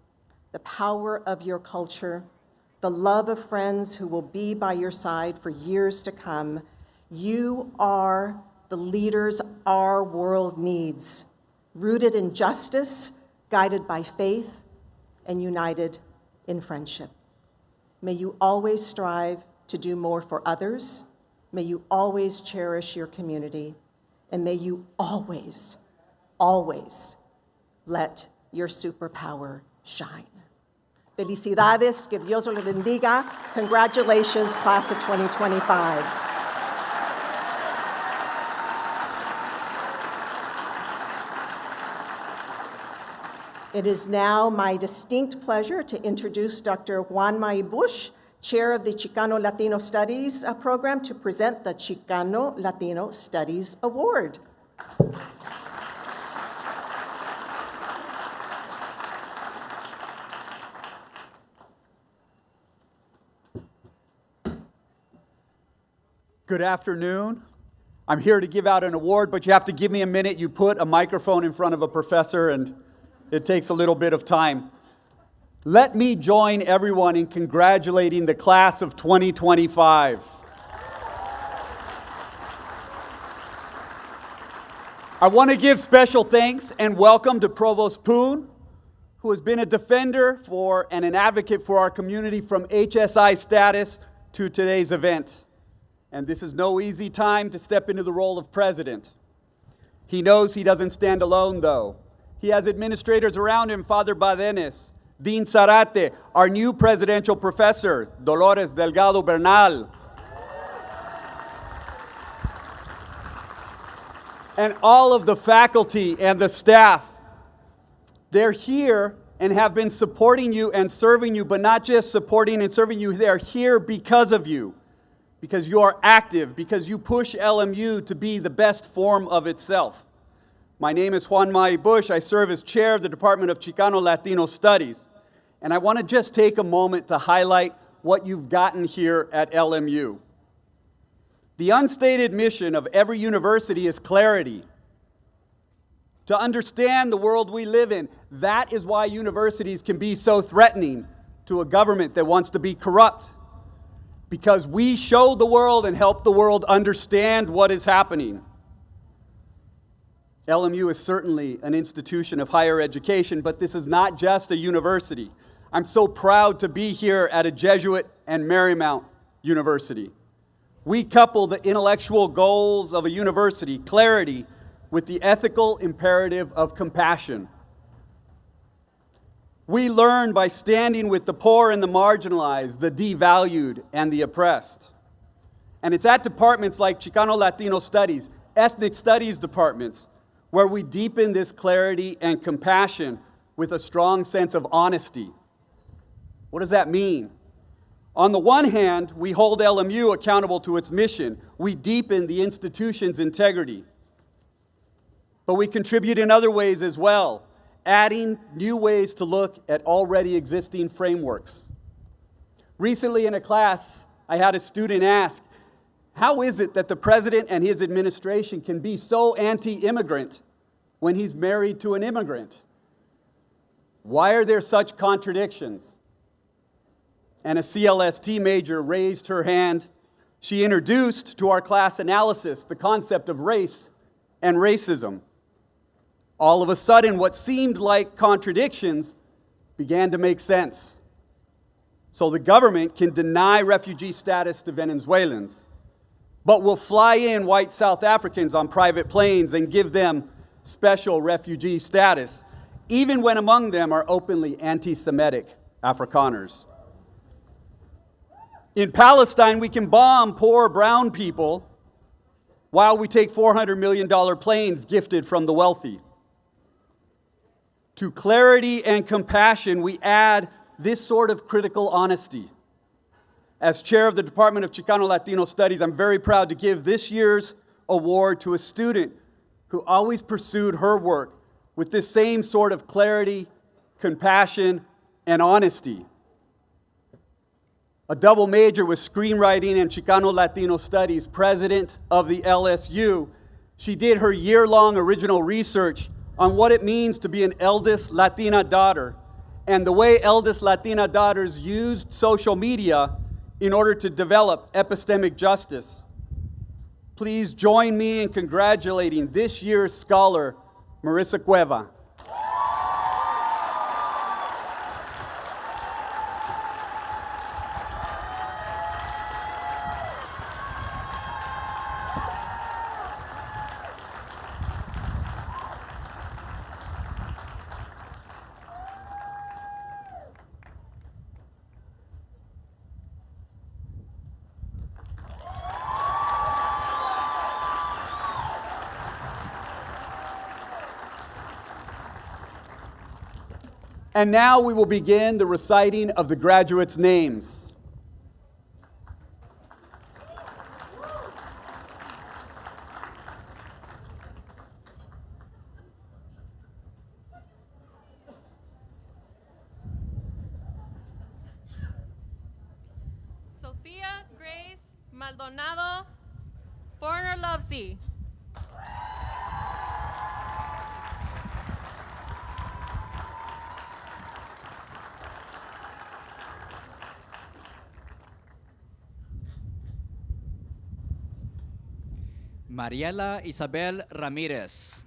the power of your culture, the love of friends who will be by your side for years to come. You are the leaders our world needs, rooted in justice, guided by faith, and united in friendship. May you always strive to do more for others. May you always cherish your community. And may you always, always let your superpower shine. Felicidades, que Dios los bendiga. Congratulations, class of 2025. It is now my distinct pleasure to introduce Dr. Juan Bush, Chair of the Chicano Latino Studies program, to present the Chicano Latino Studies Award.
Good afternoon. I'm here to give out an award, but you have to give me a minute. You put a microphone in front of a professor, and it takes a little bit of time. Let me join everyone in congratulating the class of 2025. I want to give special thanks and welcome to Provost Poon, who has been a defender for and an advocate for our community from HSI status to today's event. And this is no easy time to step into the role of president. He knows he doesn't stand alone, though. He has administrators around him, Father Badenes, Dean Zarate, our new presidential professor, Dolores Delgado Bernal, and all of the faculty and the staff. They're here and have been supporting you and serving you, but not just supporting and serving you. They're here because of you. Because you are active, because you push LMU to be the best form of itself. My name is Juan Bush. I serve as chair of the Department of Chicano Latino Studies. And I want to just take a moment to highlight what you've gotten here at LMU. The unstated mission of every university is clarity. To understand the world we live in, that is why universities can be so threatening to a government that wants to be corrupt. Because we show the world and help the world understand what is happening. LMU is certainly an institution of higher education, but this is not just a university. I'm so proud to be here at a Jesuit and Marymount University. We couple the intellectual goals of a university, clarity, with the ethical imperative of compassion. We learn by standing with the poor and the marginalized, the devalued and the oppressed. And it's at departments like Chicano Latino Studies, ethnic studies departments, where we deepen this clarity and compassion with a strong sense of honesty. What does that mean? On the one hand, we hold LMU accountable to its mission. We deepen the institution's integrity. But we contribute in other ways as well, adding new ways to look at already existing frameworks. Recently in a class, I had a student ask, how is it that the president and his administration can be so anti-immigrant when he's married to an immigrant? Why are there such contradictions? And a CLST major raised her hand. She introduced to our class analysis the concept of race and racism. All of a sudden, what seemed like contradictions began to make sense. So the government can deny refugee status to Venezuelans, but will fly in white South Africans on private planes and give them special refugee status, even when among them are openly anti-Semitic Afrikaners. In Palestine, we can bomb poor brown people while we take $400 million planes gifted from the wealthy. To clarity and compassion, we add this sort of critical honesty. As chair of the Department of Chicano Latino Studies, I'm very proud to give this year's award to a student who always pursued her work with this same sort of clarity, compassion, and honesty. A double major with screenwriting and Chicano Latino Studies, president of the LSU, she did her year-long original research on what it means to be an eldest Latina daughter and the way eldest Latina daughters used social media in order to develop epistemic justice. Please join me in congratulating this year's scholar, Marisa Cueva. And now we will begin the reciting of the graduates' names.
Sofia Grace Maldonado Forner-Lovesey.
Mariela Isabel Ramírez.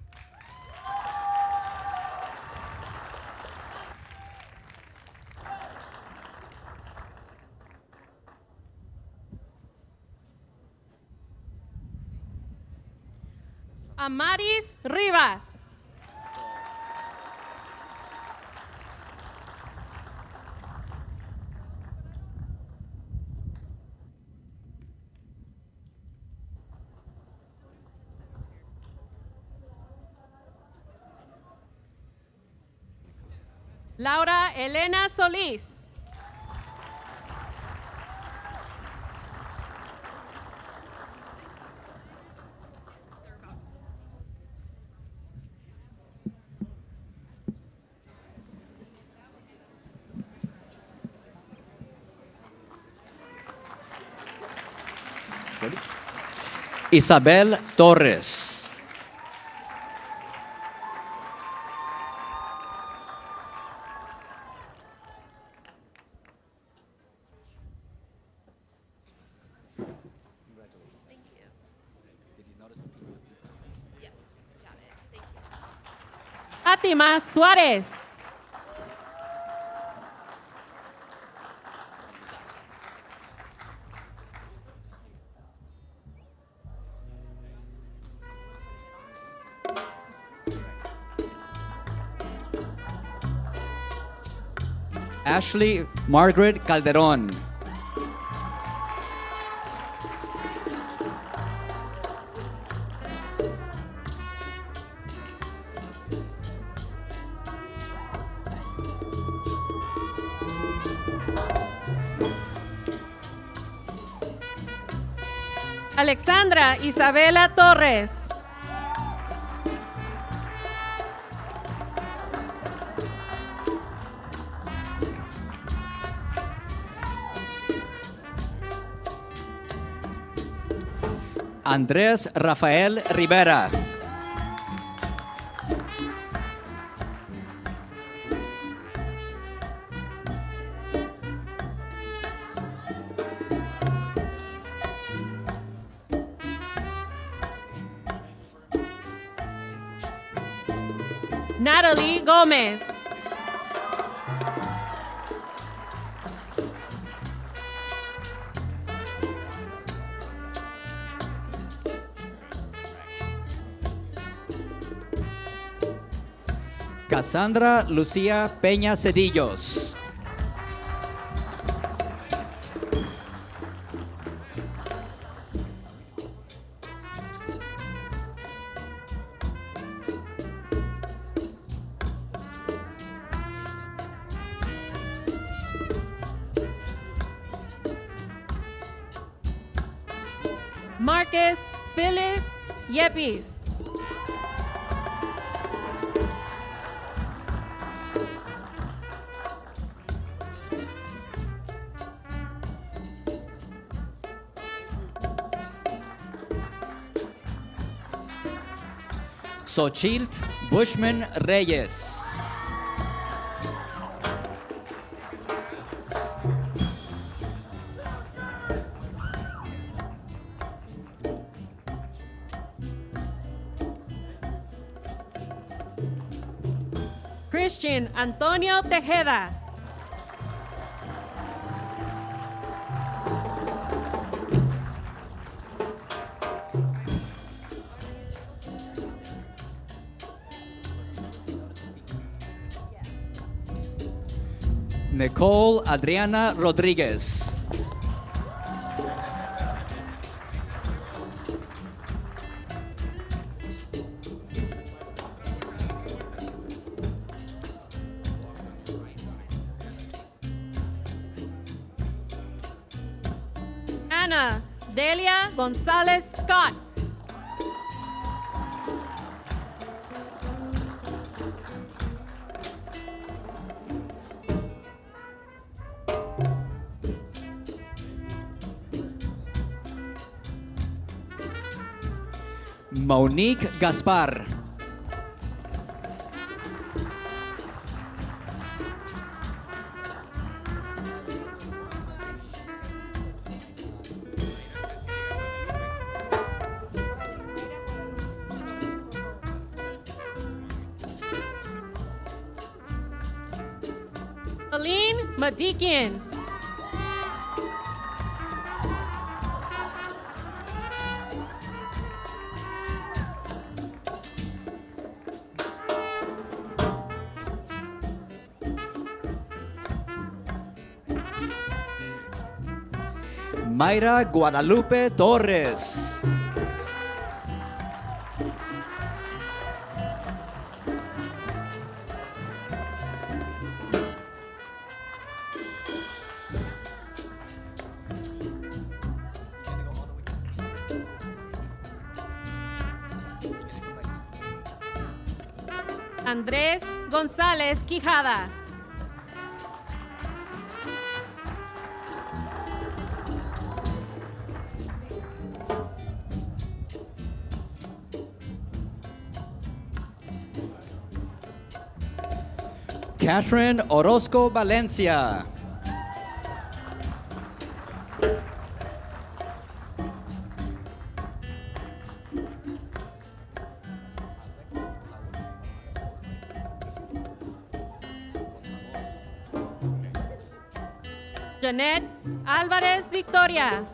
Amaris Rivas. Laura Elena Solís.
Isabel Torres.
Fátima Suárez.
Ashley Margaret Calderón.
Alexandra Isabela Torres.
Andrés Rafael Rivera.
Natalie Gómez.
Cassandra Lucía Peña Cedillos.
Marcus Phyllis Yepis.
Xochitl Bushman Reyes.
Christian Antonio Tejeda.
Nicole Adriana Rodríguez.
Hannah Delia Gonzalez Scott.
Monique Gaspar.
Aline Madikins.
Mayra Guadalupe Torres.
Andrés González Quijada.
Catherine Orozco Valencia.
Janet Álvarez Victoria.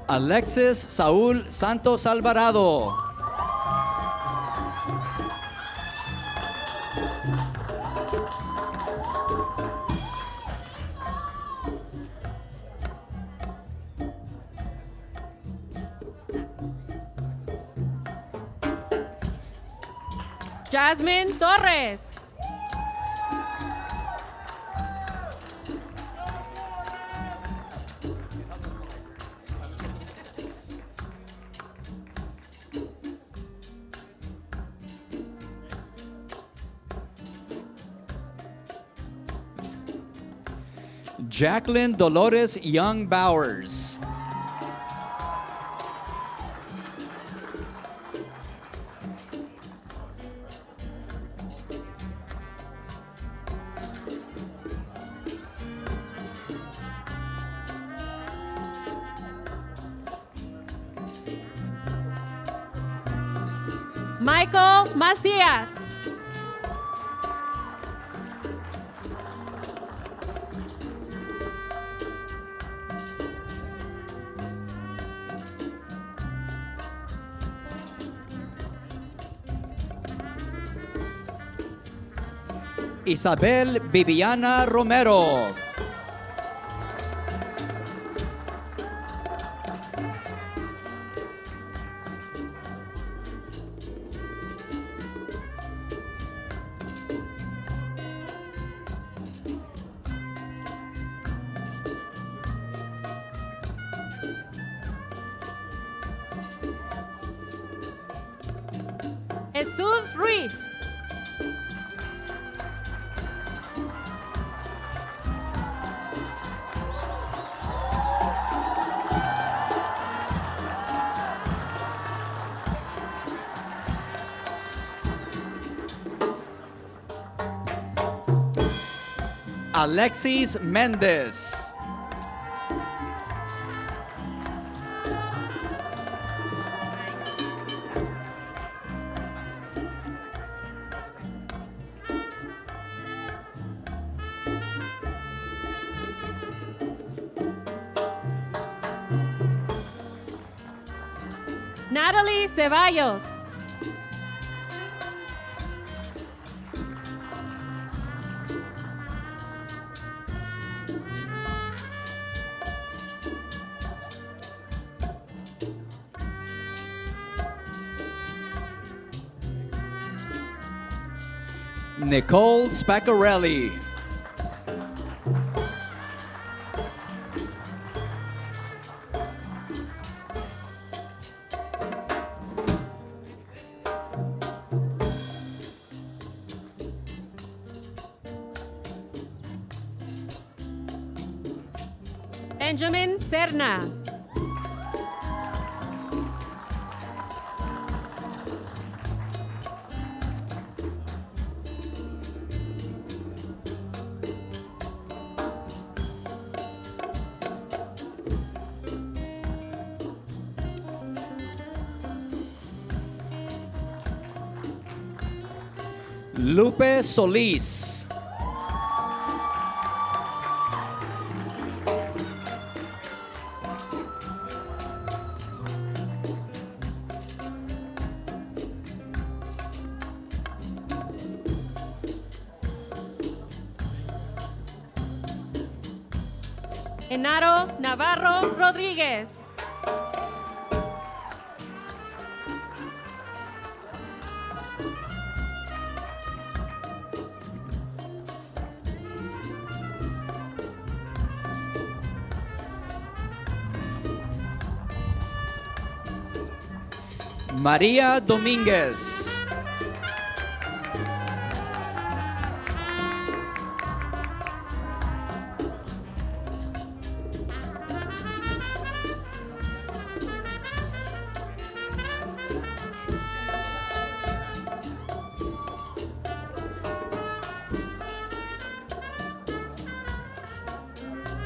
Alexis Saúl Santos Alvarado.
Jasmine Torres.
Jacqueline Dolores Young Bowers.
Michael Macías.
Isabel Viviana Romero.
Jesús Ruiz.
Alexis Méndez.
Natalie Ceballos.
Nicole Spaccarelli.
Benjamin Serna.
Lupe Solís.
Genaro Navarro Rodríguez.
María Domínguez.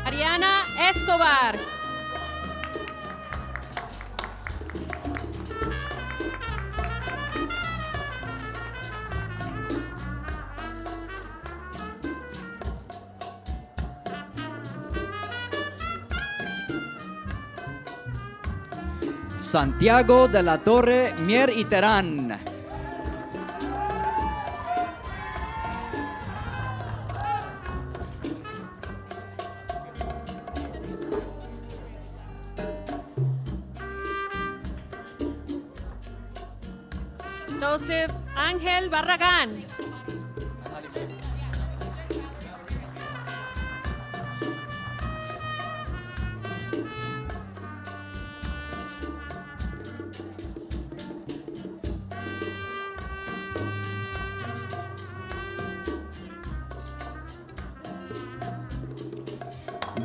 Ariana Escobar.
Santiago de la Torre Mier y Terán.
Joseph Ángel Barragán.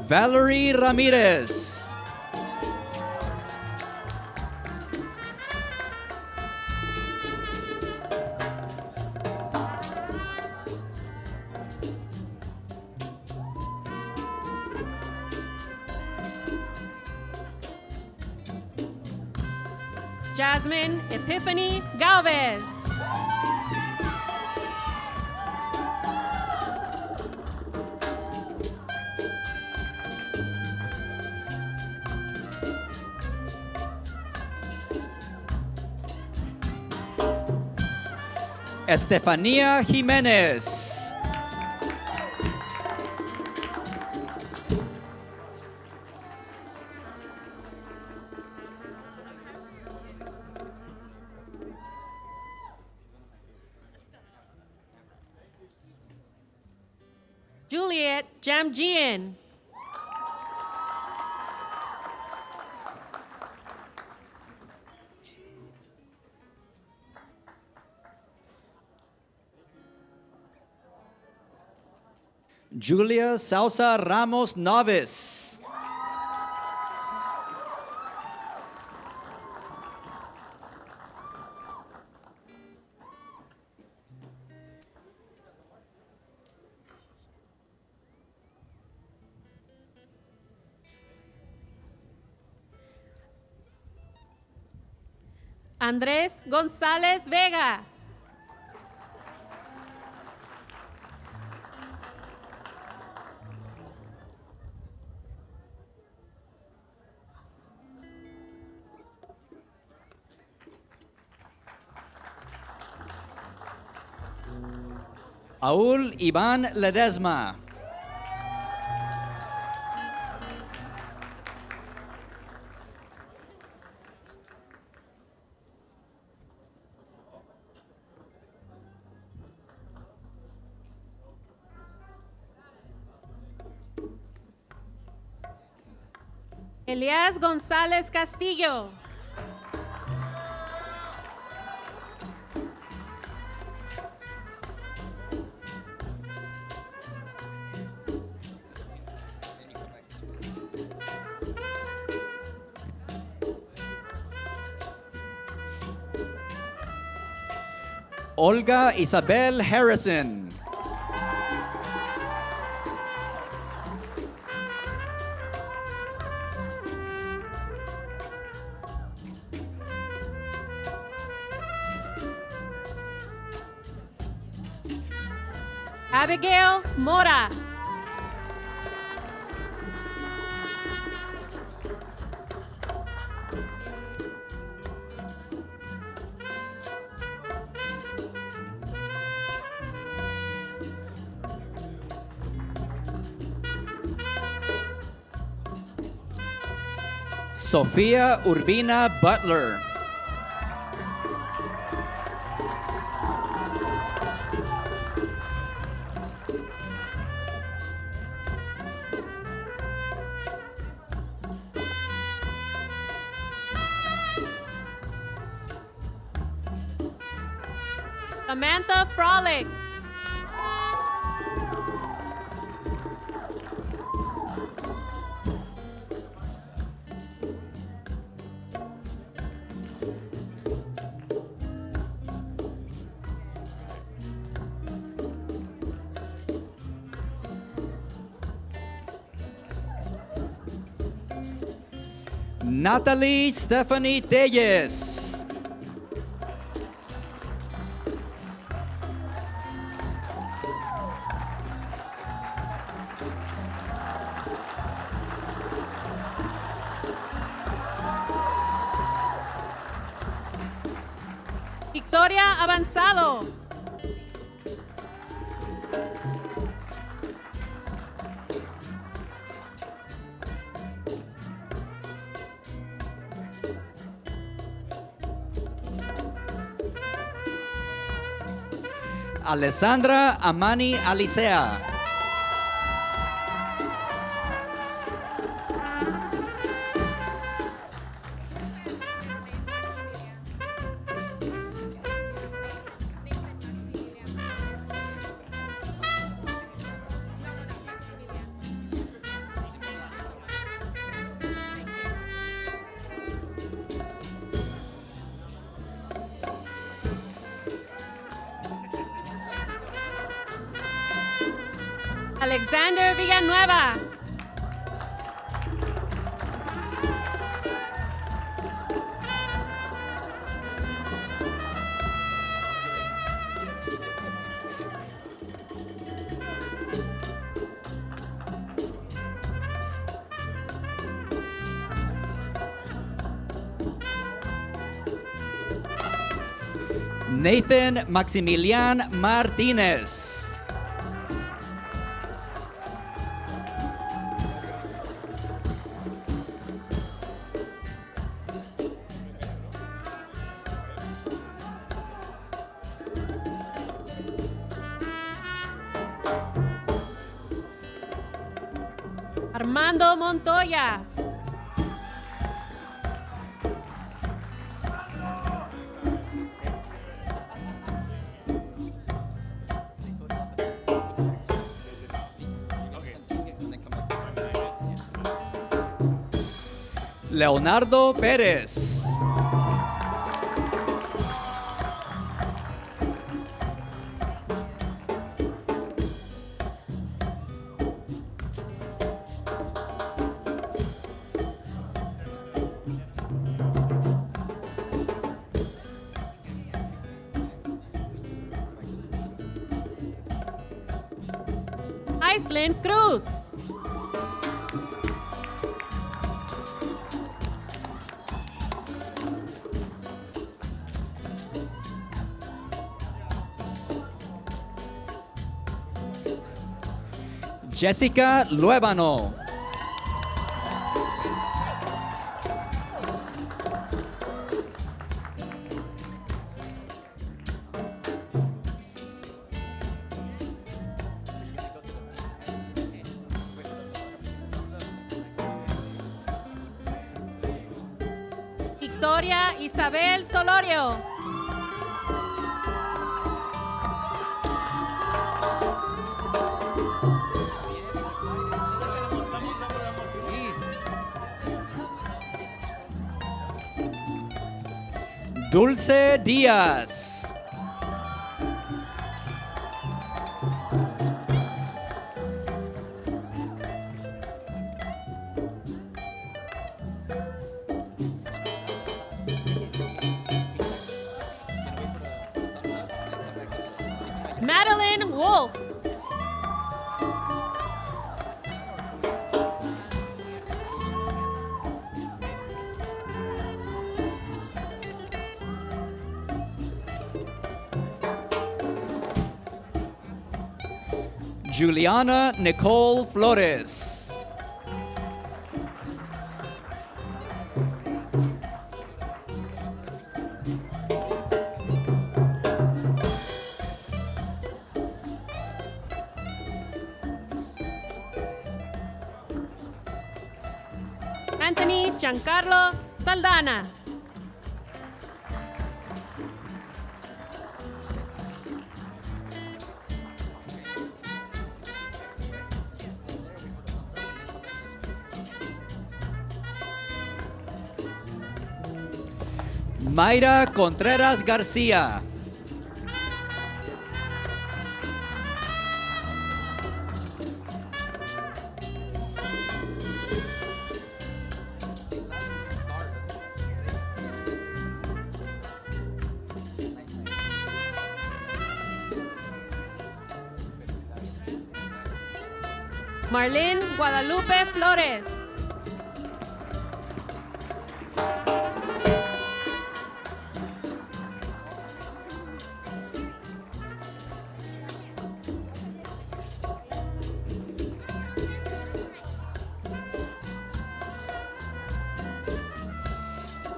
Valerie Ramírez.
Jasmine Epiphany Galvez.
Estefanía Jiménez.
Juliet Jamjian.
Julia Sousa Ramos Noves.
Andrés González Vega.
Aul Iván Ledesma.
Elias González Castillo.
Olga Isabel Harrison.
Abigail Mora.
Sofía Urbina Butler.
Samantha Frolic.
Natalie Stephanie Telles.
Victoria Avanzado.
Alessandra Amani Alicea.
Alexander Villanueva.
Nathan Maximilian Martinez.
Armando Montoya.
Leonardo Pérez.
Aislinn Cruz.
Jessica Luébano.
Victoria Isabel Solorio.
Dulce Díaz.
Madeline Wolf.
Juliana Nicole Flores.
Anthony Giancarlo Saldana.
Mayra Contreras García.
Marlene Guadalupe Flores.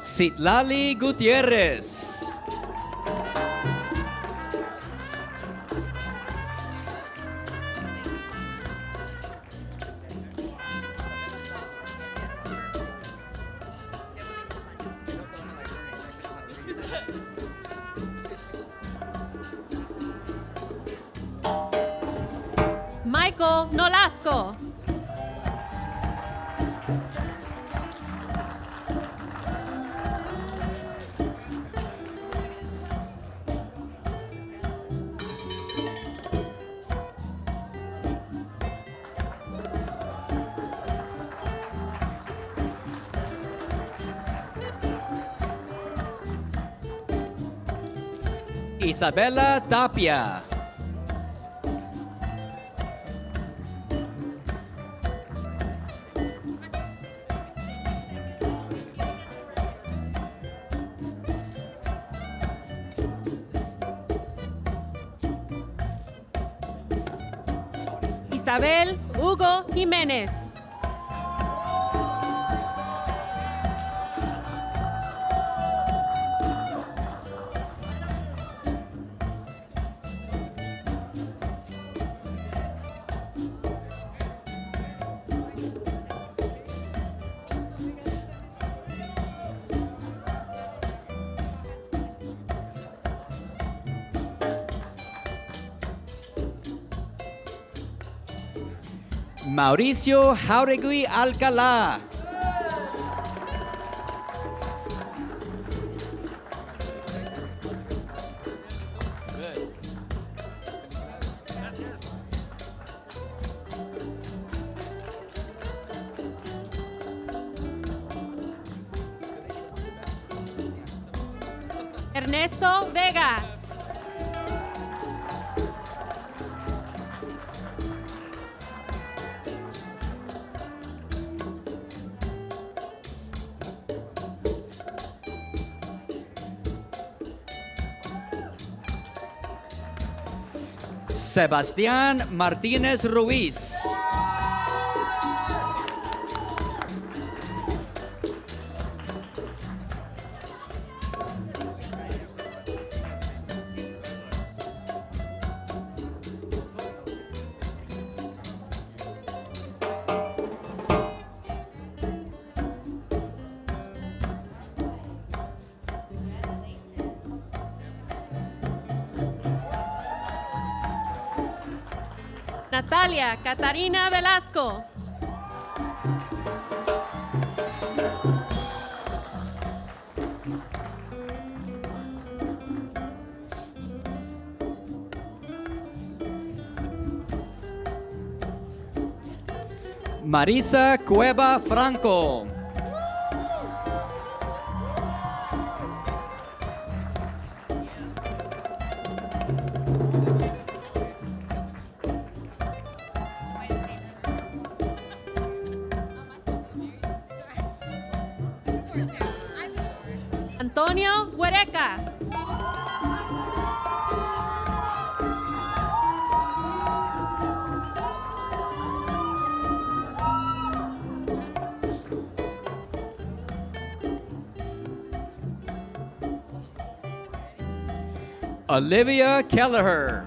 Citlali Gutierrez.
Michael Nolasco.
Isabela Tapia.
Isabel Hugo Jiménez.
Mauricio Jauregui Alcalá.
Ernesto Vega.
Sebastián Martínez Ruiz.
Natalia Catarina Velasco.
Marisa Cueva Franco.
Antonio Huereca.
Olivia Kelleher.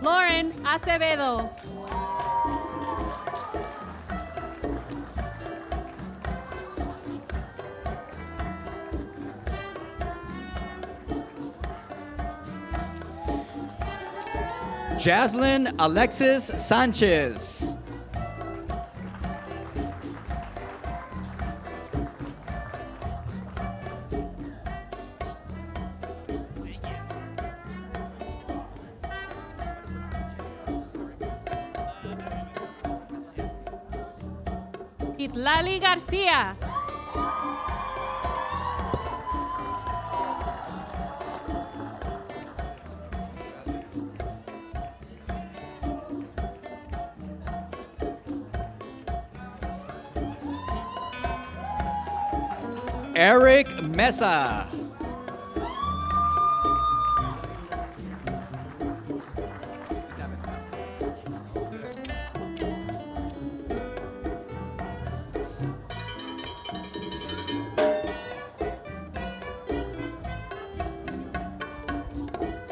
Lauren Acevedo.
Jaslyn Alexis Sanchez.
Itlali Garcia.
Eric Mesa.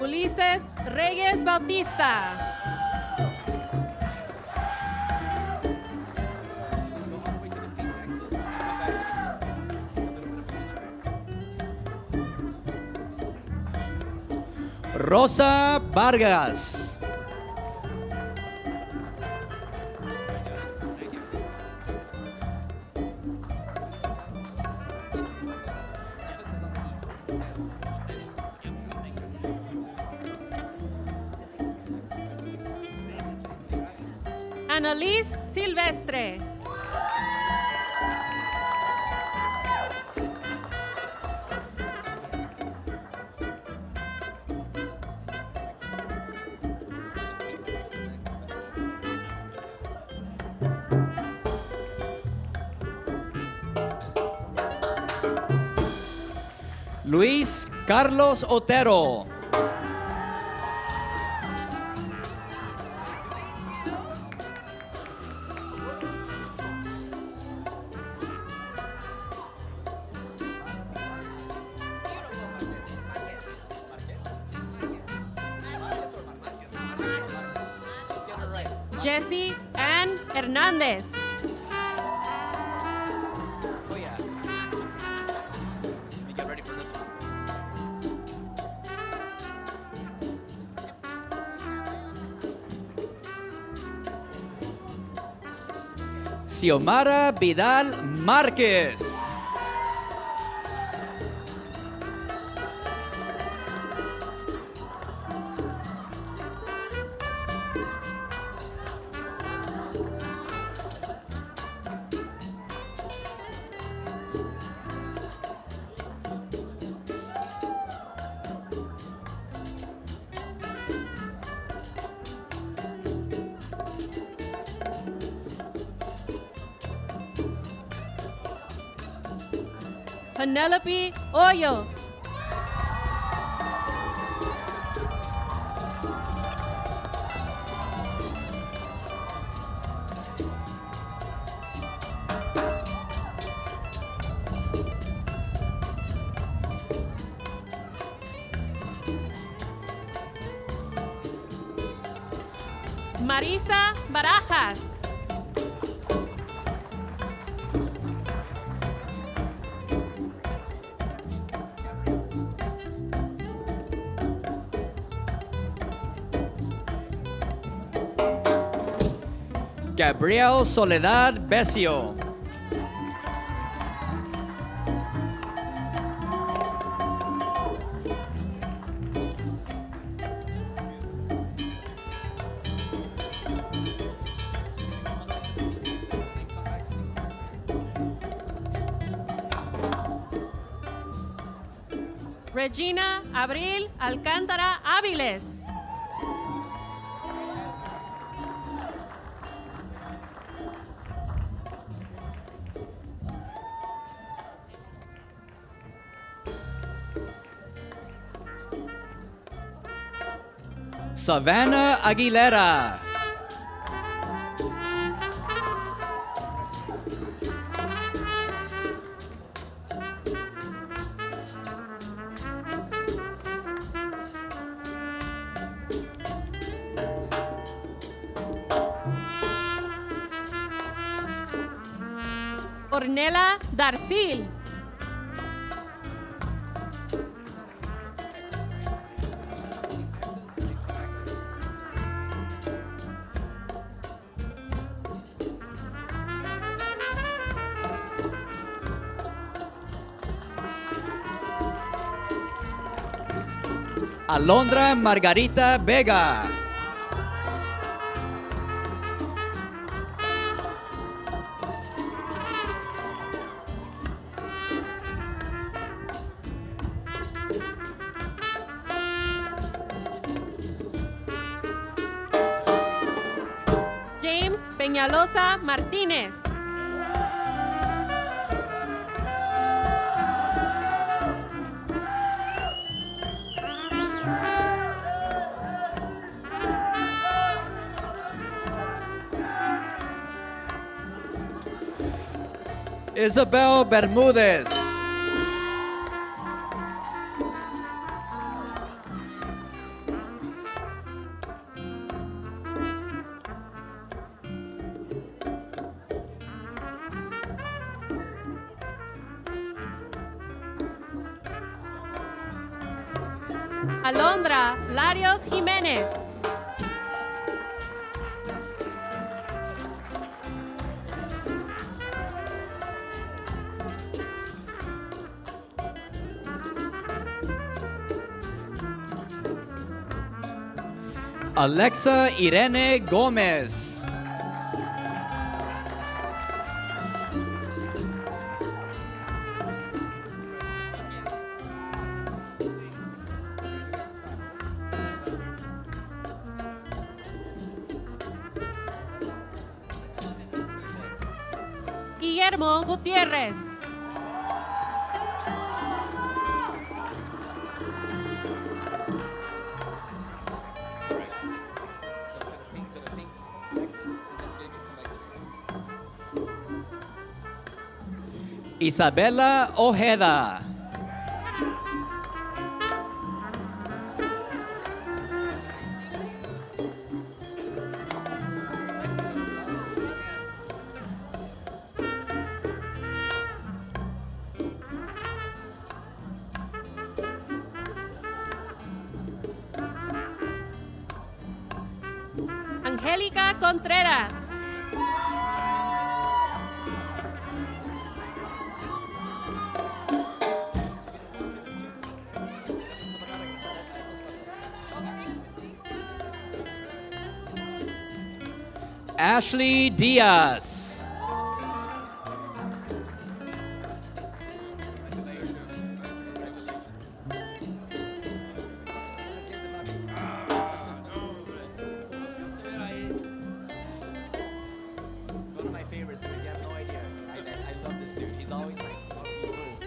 Ulises Reyes Bautista.
Rosa Vargas.
Annalise Silvestre.
Luis Carlos Otero.
Jessie Ann Hernández.
Xiomara Vidal Márquez.
Penelope Hoyos. Marisa Barajas.
Gabriel Soledad Besio.
Regina Abril Alcántara Áviles.
Savannah Aguilera.
Ornella Darcil.
Alondra Margarita Vega.
James Peñalosa Martínez.
Isabel Bermúdez.
Alondra Larios Jiménez.
Alexa Irene Gómez.
Guillermo Gutiérrez.
Isabela Ojeda.
Angélica Contreras.
Ashley Diaz.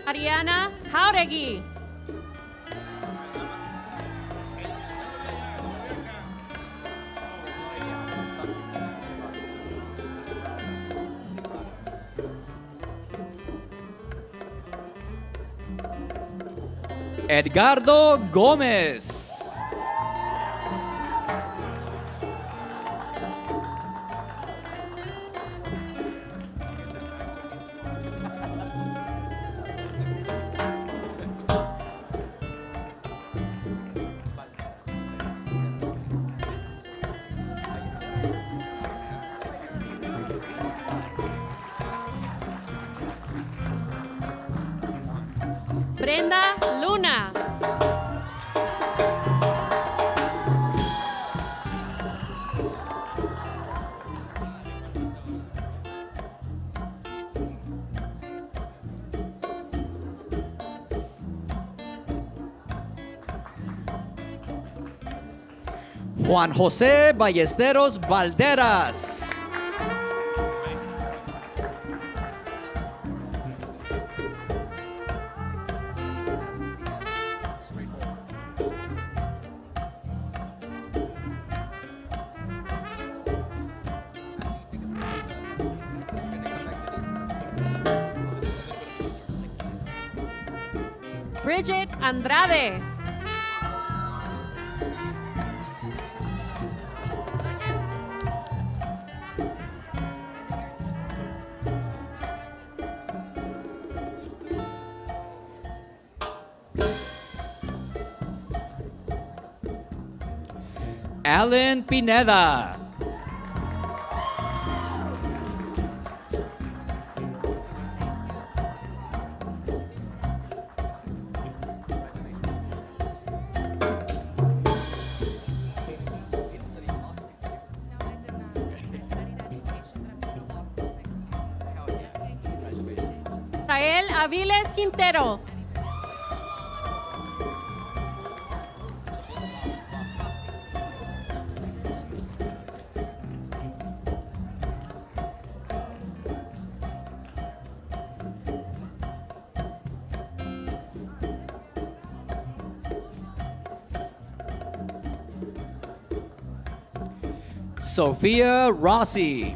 Ariana Jauregui.
Edgardo Gómez.
Brenda Luna.
Juan José Ballesteros Valderas.
Bridget Andrade.
Alan Pineda.
Rael Aviles Quintero.
Sophia Rossi.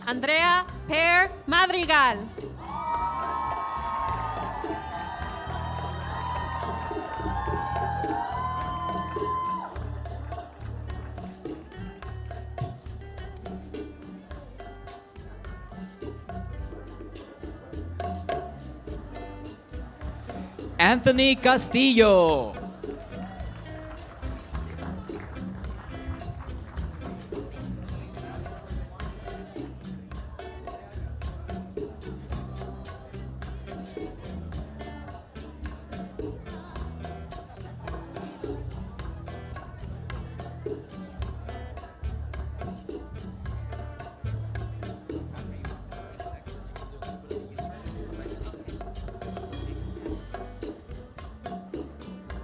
Andrea Per Madrigal.
Anthony Castillo.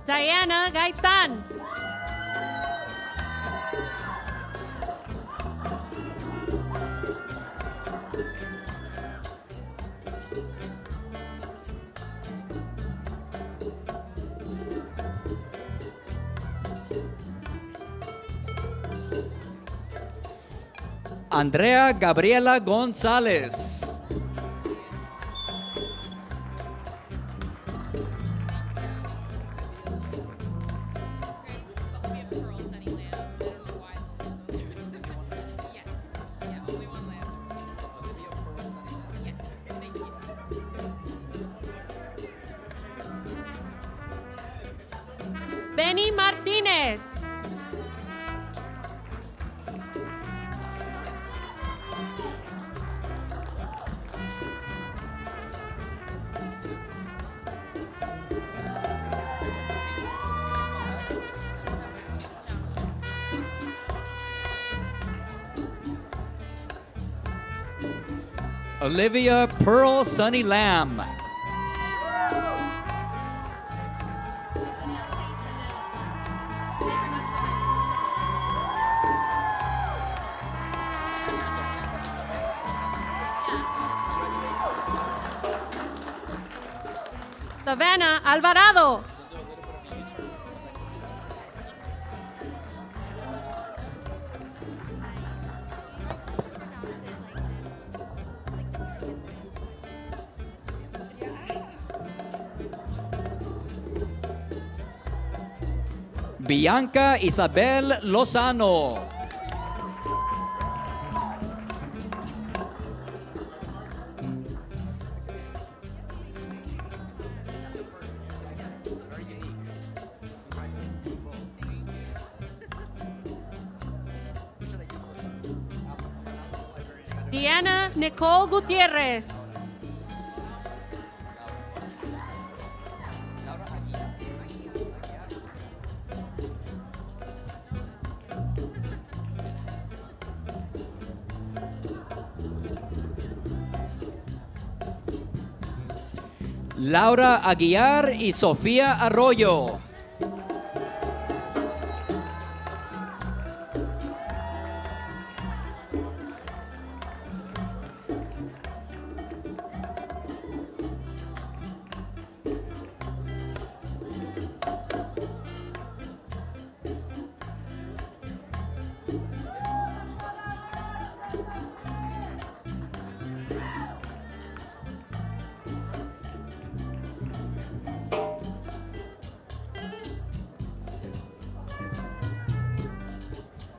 Diana Gaitán.
Andrea Gabriela González.
Benny Martínez.
Olivia Pearl Sunny Lamb.
Savannah Alvarado.
Bianca Isabel Lozano.
Diana Nicole Gutierrez.
Laura Aguiar y Sofía Arroyo.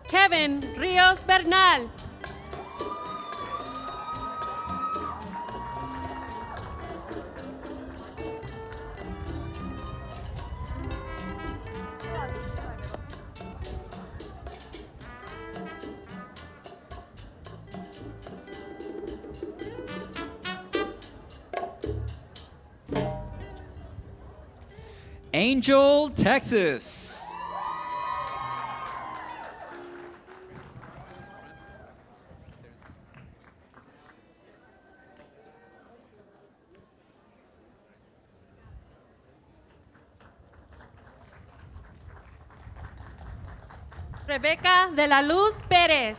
Kevin Ríos Bernal.
Angel, Texas.
Rebeca de la Luz Pérez.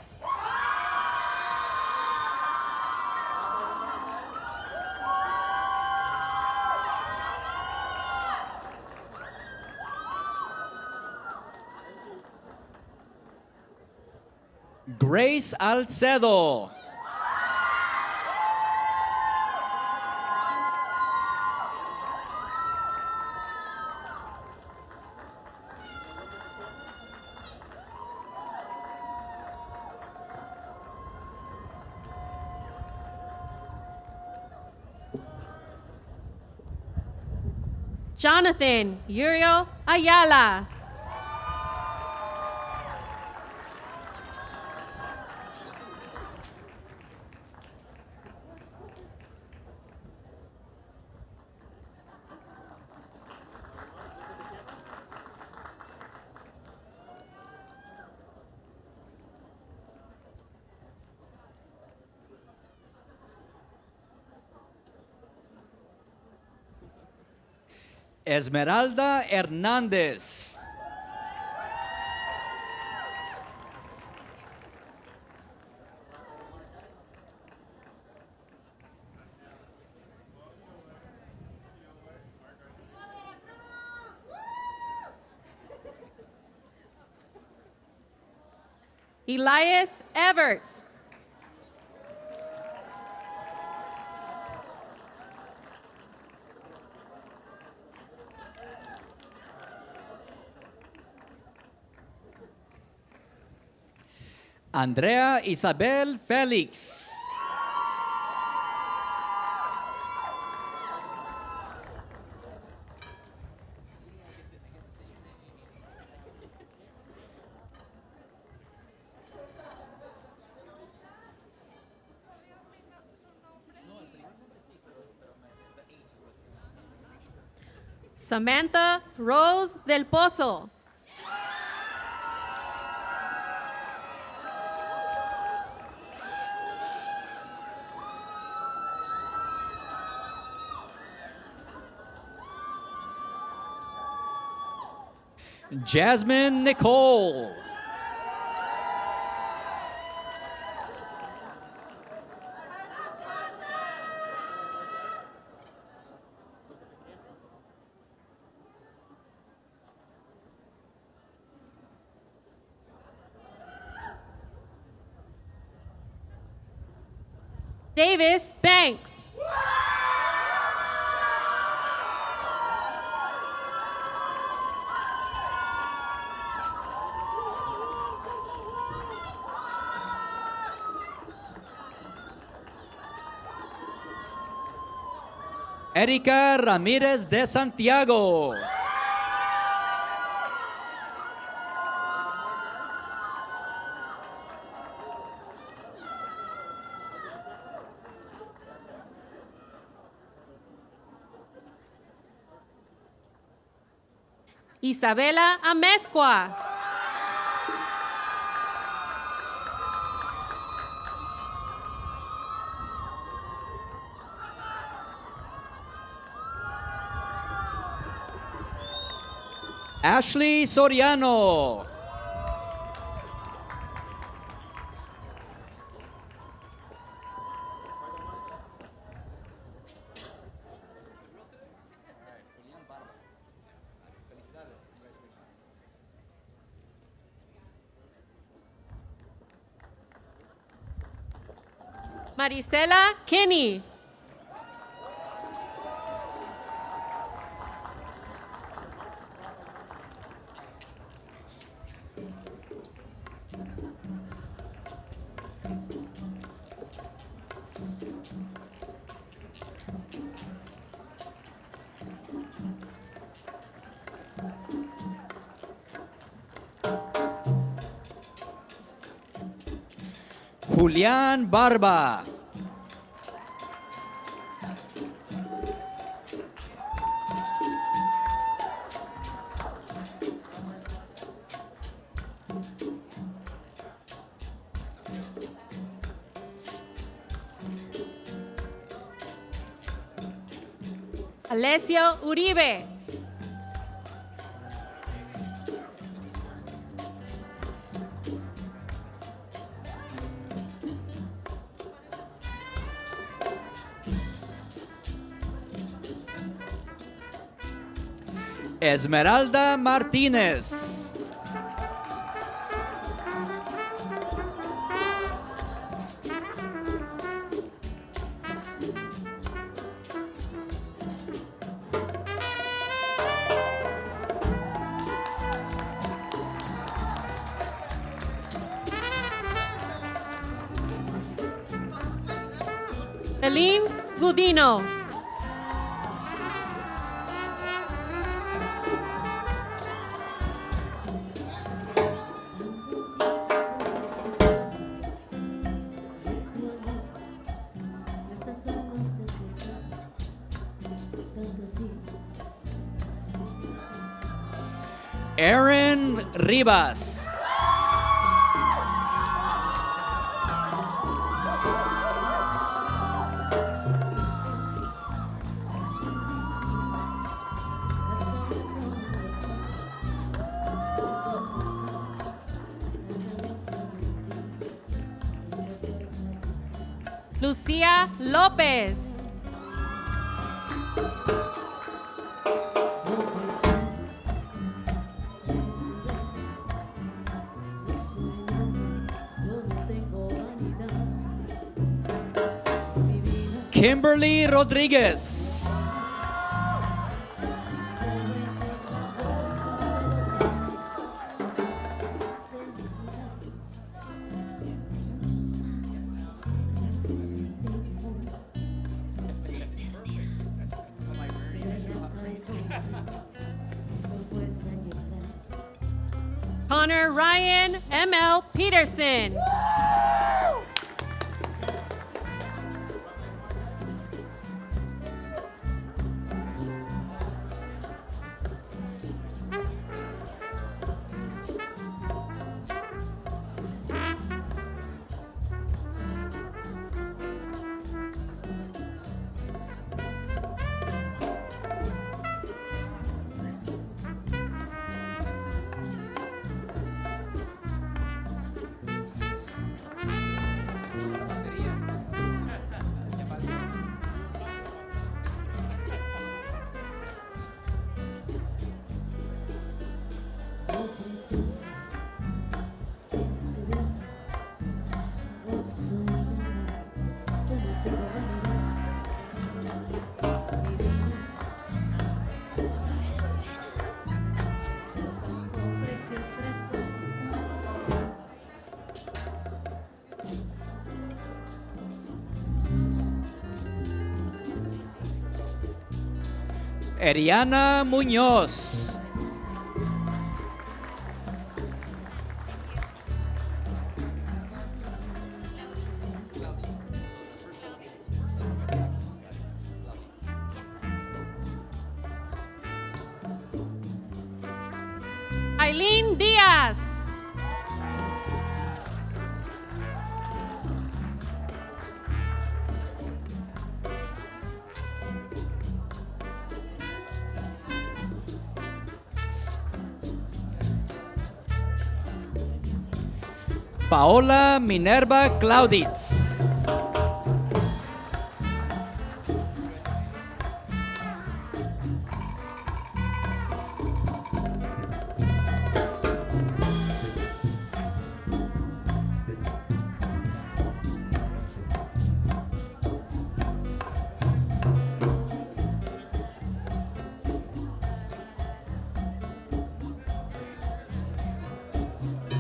Grace Alcedo.
Jonathan Uriel Ayala.
Esmeralda Hernández.
Elias Everts.
Andrea Isabel Félix.
Samantha Rose del Pozo.
Jasmine Nicole.
Davis Banks.
Erika Ramírez de Santiago.
Isabela Amezcua.
Ashley Soriano.
Marisela Kinney.
Julián Barba.
Alessio Uribe.
Esmeralda Martínez.
Elim Gudino.
Aaron Rivas.
Lucía López.
Kimberly Rodríguez.
Connor Ryan M.L. Peterson.
Eriana Muñoz.
Aileen Díaz.
Paola Minerva Clauditz.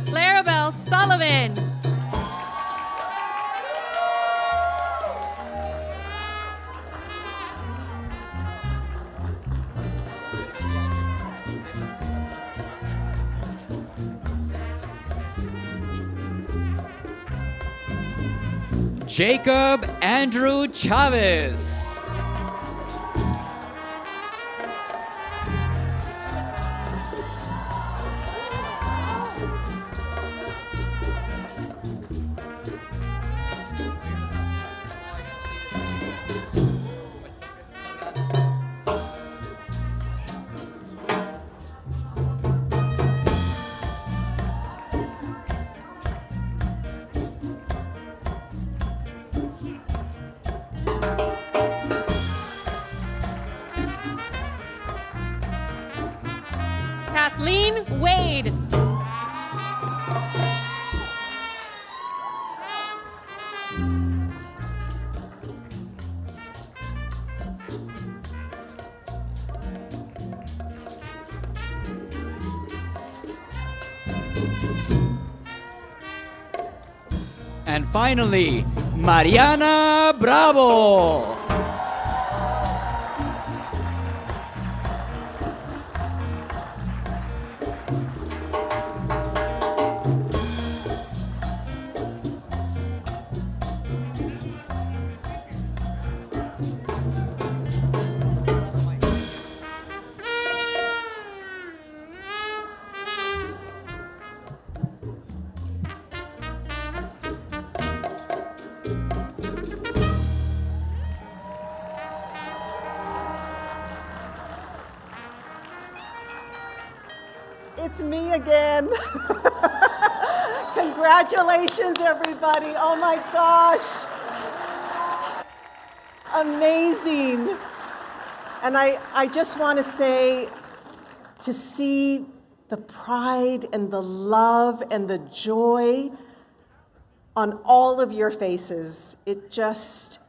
Clarabelle Sullivan.
Jacob Andrew Chavez.
Kathleen Wade.
And finally, Mariana Bravo.
It's me again. Congratulations, everybody. Oh my gosh. Amazing. And I just want to say, to see the pride and the love and the joy on all of your faces, it just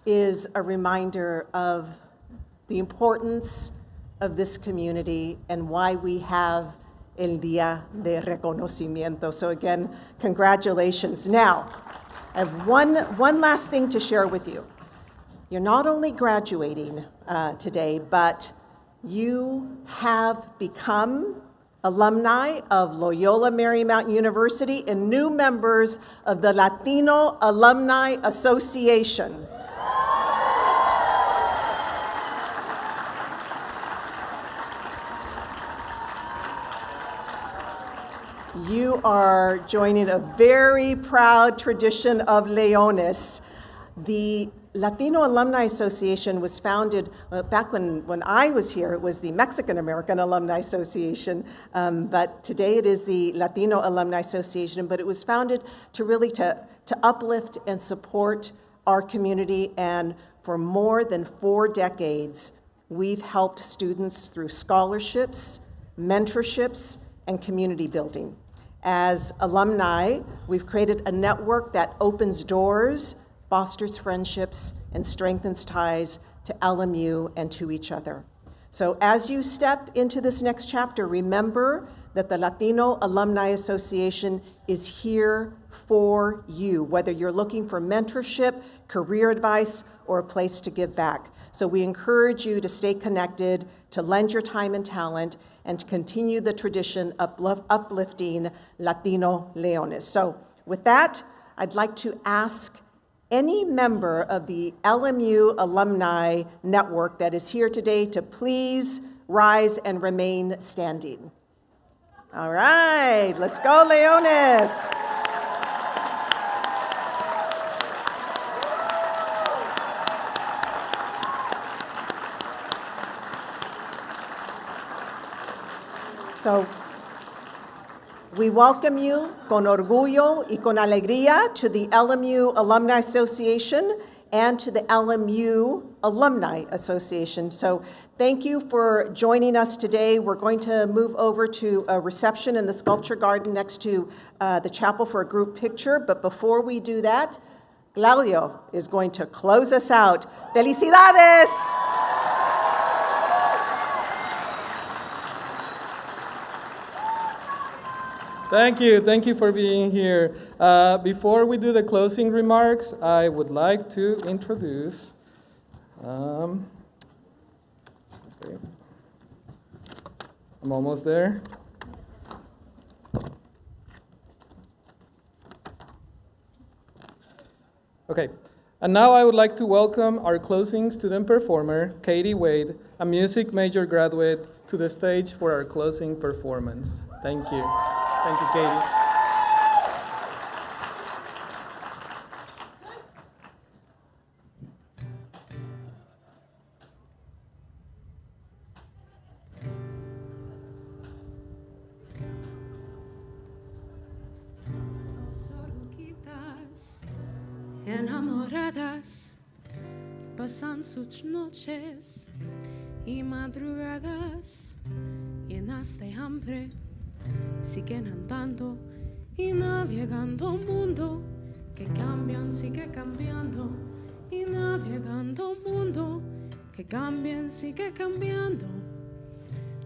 is a reminder of the importance of this community and why we have El Día de Reconocimiento. So again, congratulations. Now, I have one last thing to share with you. You're not only graduating today, but you have become alumni of Loyola Marymount University and new members of the Latino Alumni Association. You are joining a very proud tradition of Leones. The Latino Alumni Association was founded back when I was here. It was the Mexican American Alumni Association, but today it is the Latino Alumni Association. But it was founded to really to uplift and support our community. And for more than 4 decades, we've helped students through scholarships, mentorships, and community building. As alumni, we've created a network that opens doors, fosters friendships, and strengthens ties to LMU and to each other. So as you step into this next chapter, remember that the Latino Alumni Association is here for you, whether you're looking for mentorship, career advice, or a place to give back. So we encourage you to stay connected, to lend your time and talent, and to continue the tradition of uplifting Latino Leones. So with that, I'd like to ask any member of the LMU Alumni Network that is here today to please rise and remain standing. All right, let's go, Leones. So we welcome you con orgullo y con alegría to the LMU Alumni Association and to the LMU Alumni Association. So thank you for joining us today. We're going to move over to a reception in the sculpture garden next to the chapel for a group picture. But before we do that, Claudio is going to close us out. ¡Felicidades!
Thank you for being here. Before we do the closing remarks, I would like to introduce, okay. I'm almost there. Okay, and now I would like to welcome our closing student performer, Katie Wade, a music major graduate, to the stage for our closing performance. Thank you. Thank you, Katie.
Enamoradas pasan sus noches y madrugadas llenas de hambre, siguen andando y navegando un mundo que cambian, sigue cambiando y navegando un mundo que cambian, sigue cambiando.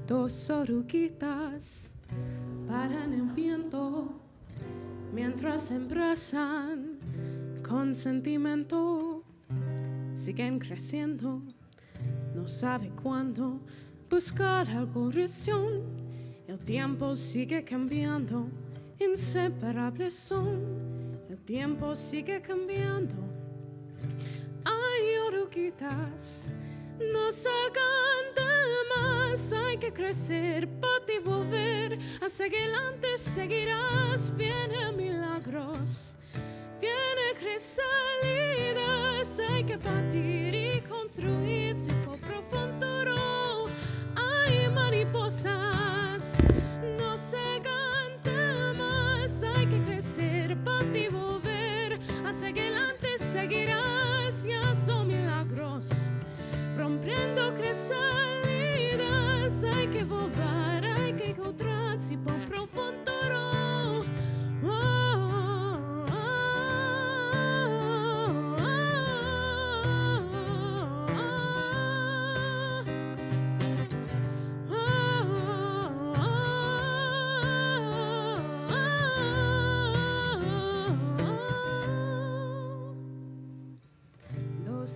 Dos oruguitas paran el viento mientras se embrazan con sentimiento, siguen creciendo, no sabe cuándo buscar algo razón. El tiempo sigue cambiando, inseparables son. El tiempo sigue cambiando. Ay, oruguitas, no salgan de más. Hay que crecer para ti volver. Hacia adelante seguirás. Vienen milagros. Viene crisalidas, hay que partir y construir su propio futuro. Hay mariposas, no se cante más, hay que crecer para ti volver. Hacia adelante seguirás, ya son milagros. Rompiendo crisalidas, hay que volver, hay que encontrar su propio futuro.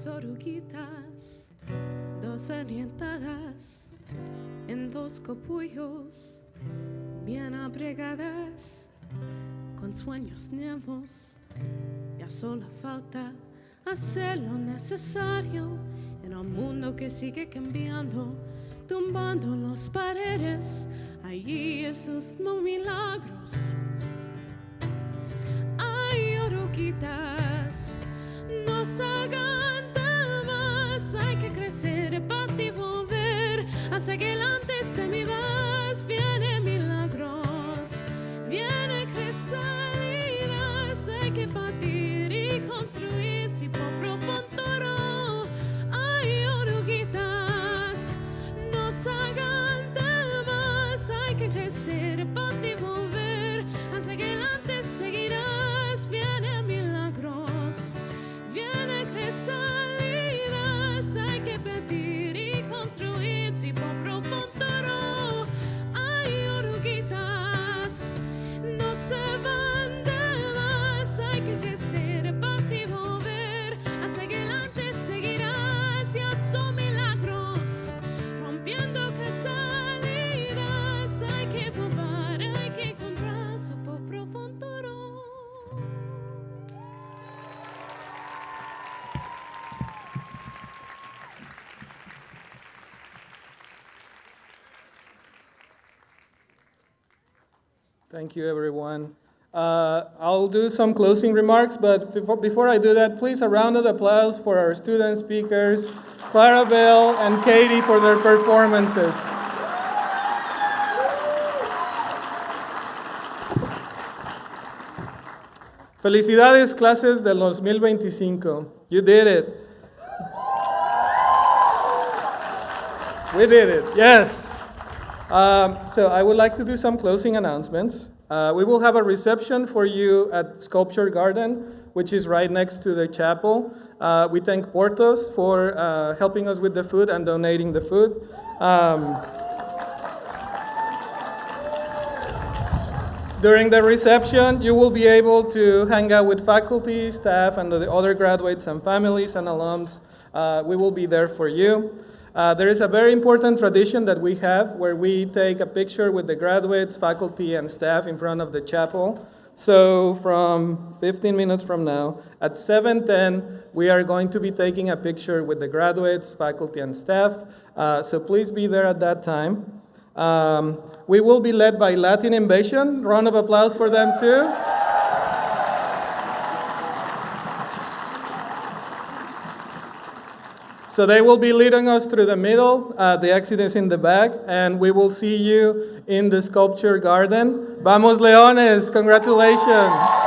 Oruguitas, dos orientadas en dos copullos bien abrigadas con sueños nuevos. Ya solo falta hacer lo necesario en un mundo que sigue cambiando, tumbando las paredes. Allí esos milagros. Ay, oruguitas, no salgan. Hay que crecer para ti volver. Hacia adelante de mi vas. Vienen milagros. Vienen crisalidas. Hay que partir y construir su propio futuro. Ay, oruguitas, no salgan de más. Hay que crecer para ti volver. Hacia adelante seguirás. Vienen milagros. Vienen crisalidas.
Thank you, everyone. I'll do some closing remarks, but before I do that, please a round of applause for our student speakers, Clarabelle and Katie, for their performances. Felicidades, clases del 2025. You did it. We did it, yes. So I would like to do some closing announcements. We will have a reception for you at Sculpture Garden, which is right next to the chapel. We thank Portos for helping us with the food and donating the food. During the reception, you will be able to hang out with faculty, staff, and the other graduates and families and alums. We will be there for you. There is a very important tradition that we have where we take a picture with the graduates, faculty, and staff in front of the chapel. So from 15 minutes from now, at 7:10, we are going to be taking a picture with the graduates, faculty, and staff. So please be there at that time. We will be led by Latin Invocation. Round of applause for them too. So they will be leading us through the middle. The exit is in the back, and we will see you in the Sculpture Garden. Vamos Leones! Congratulations!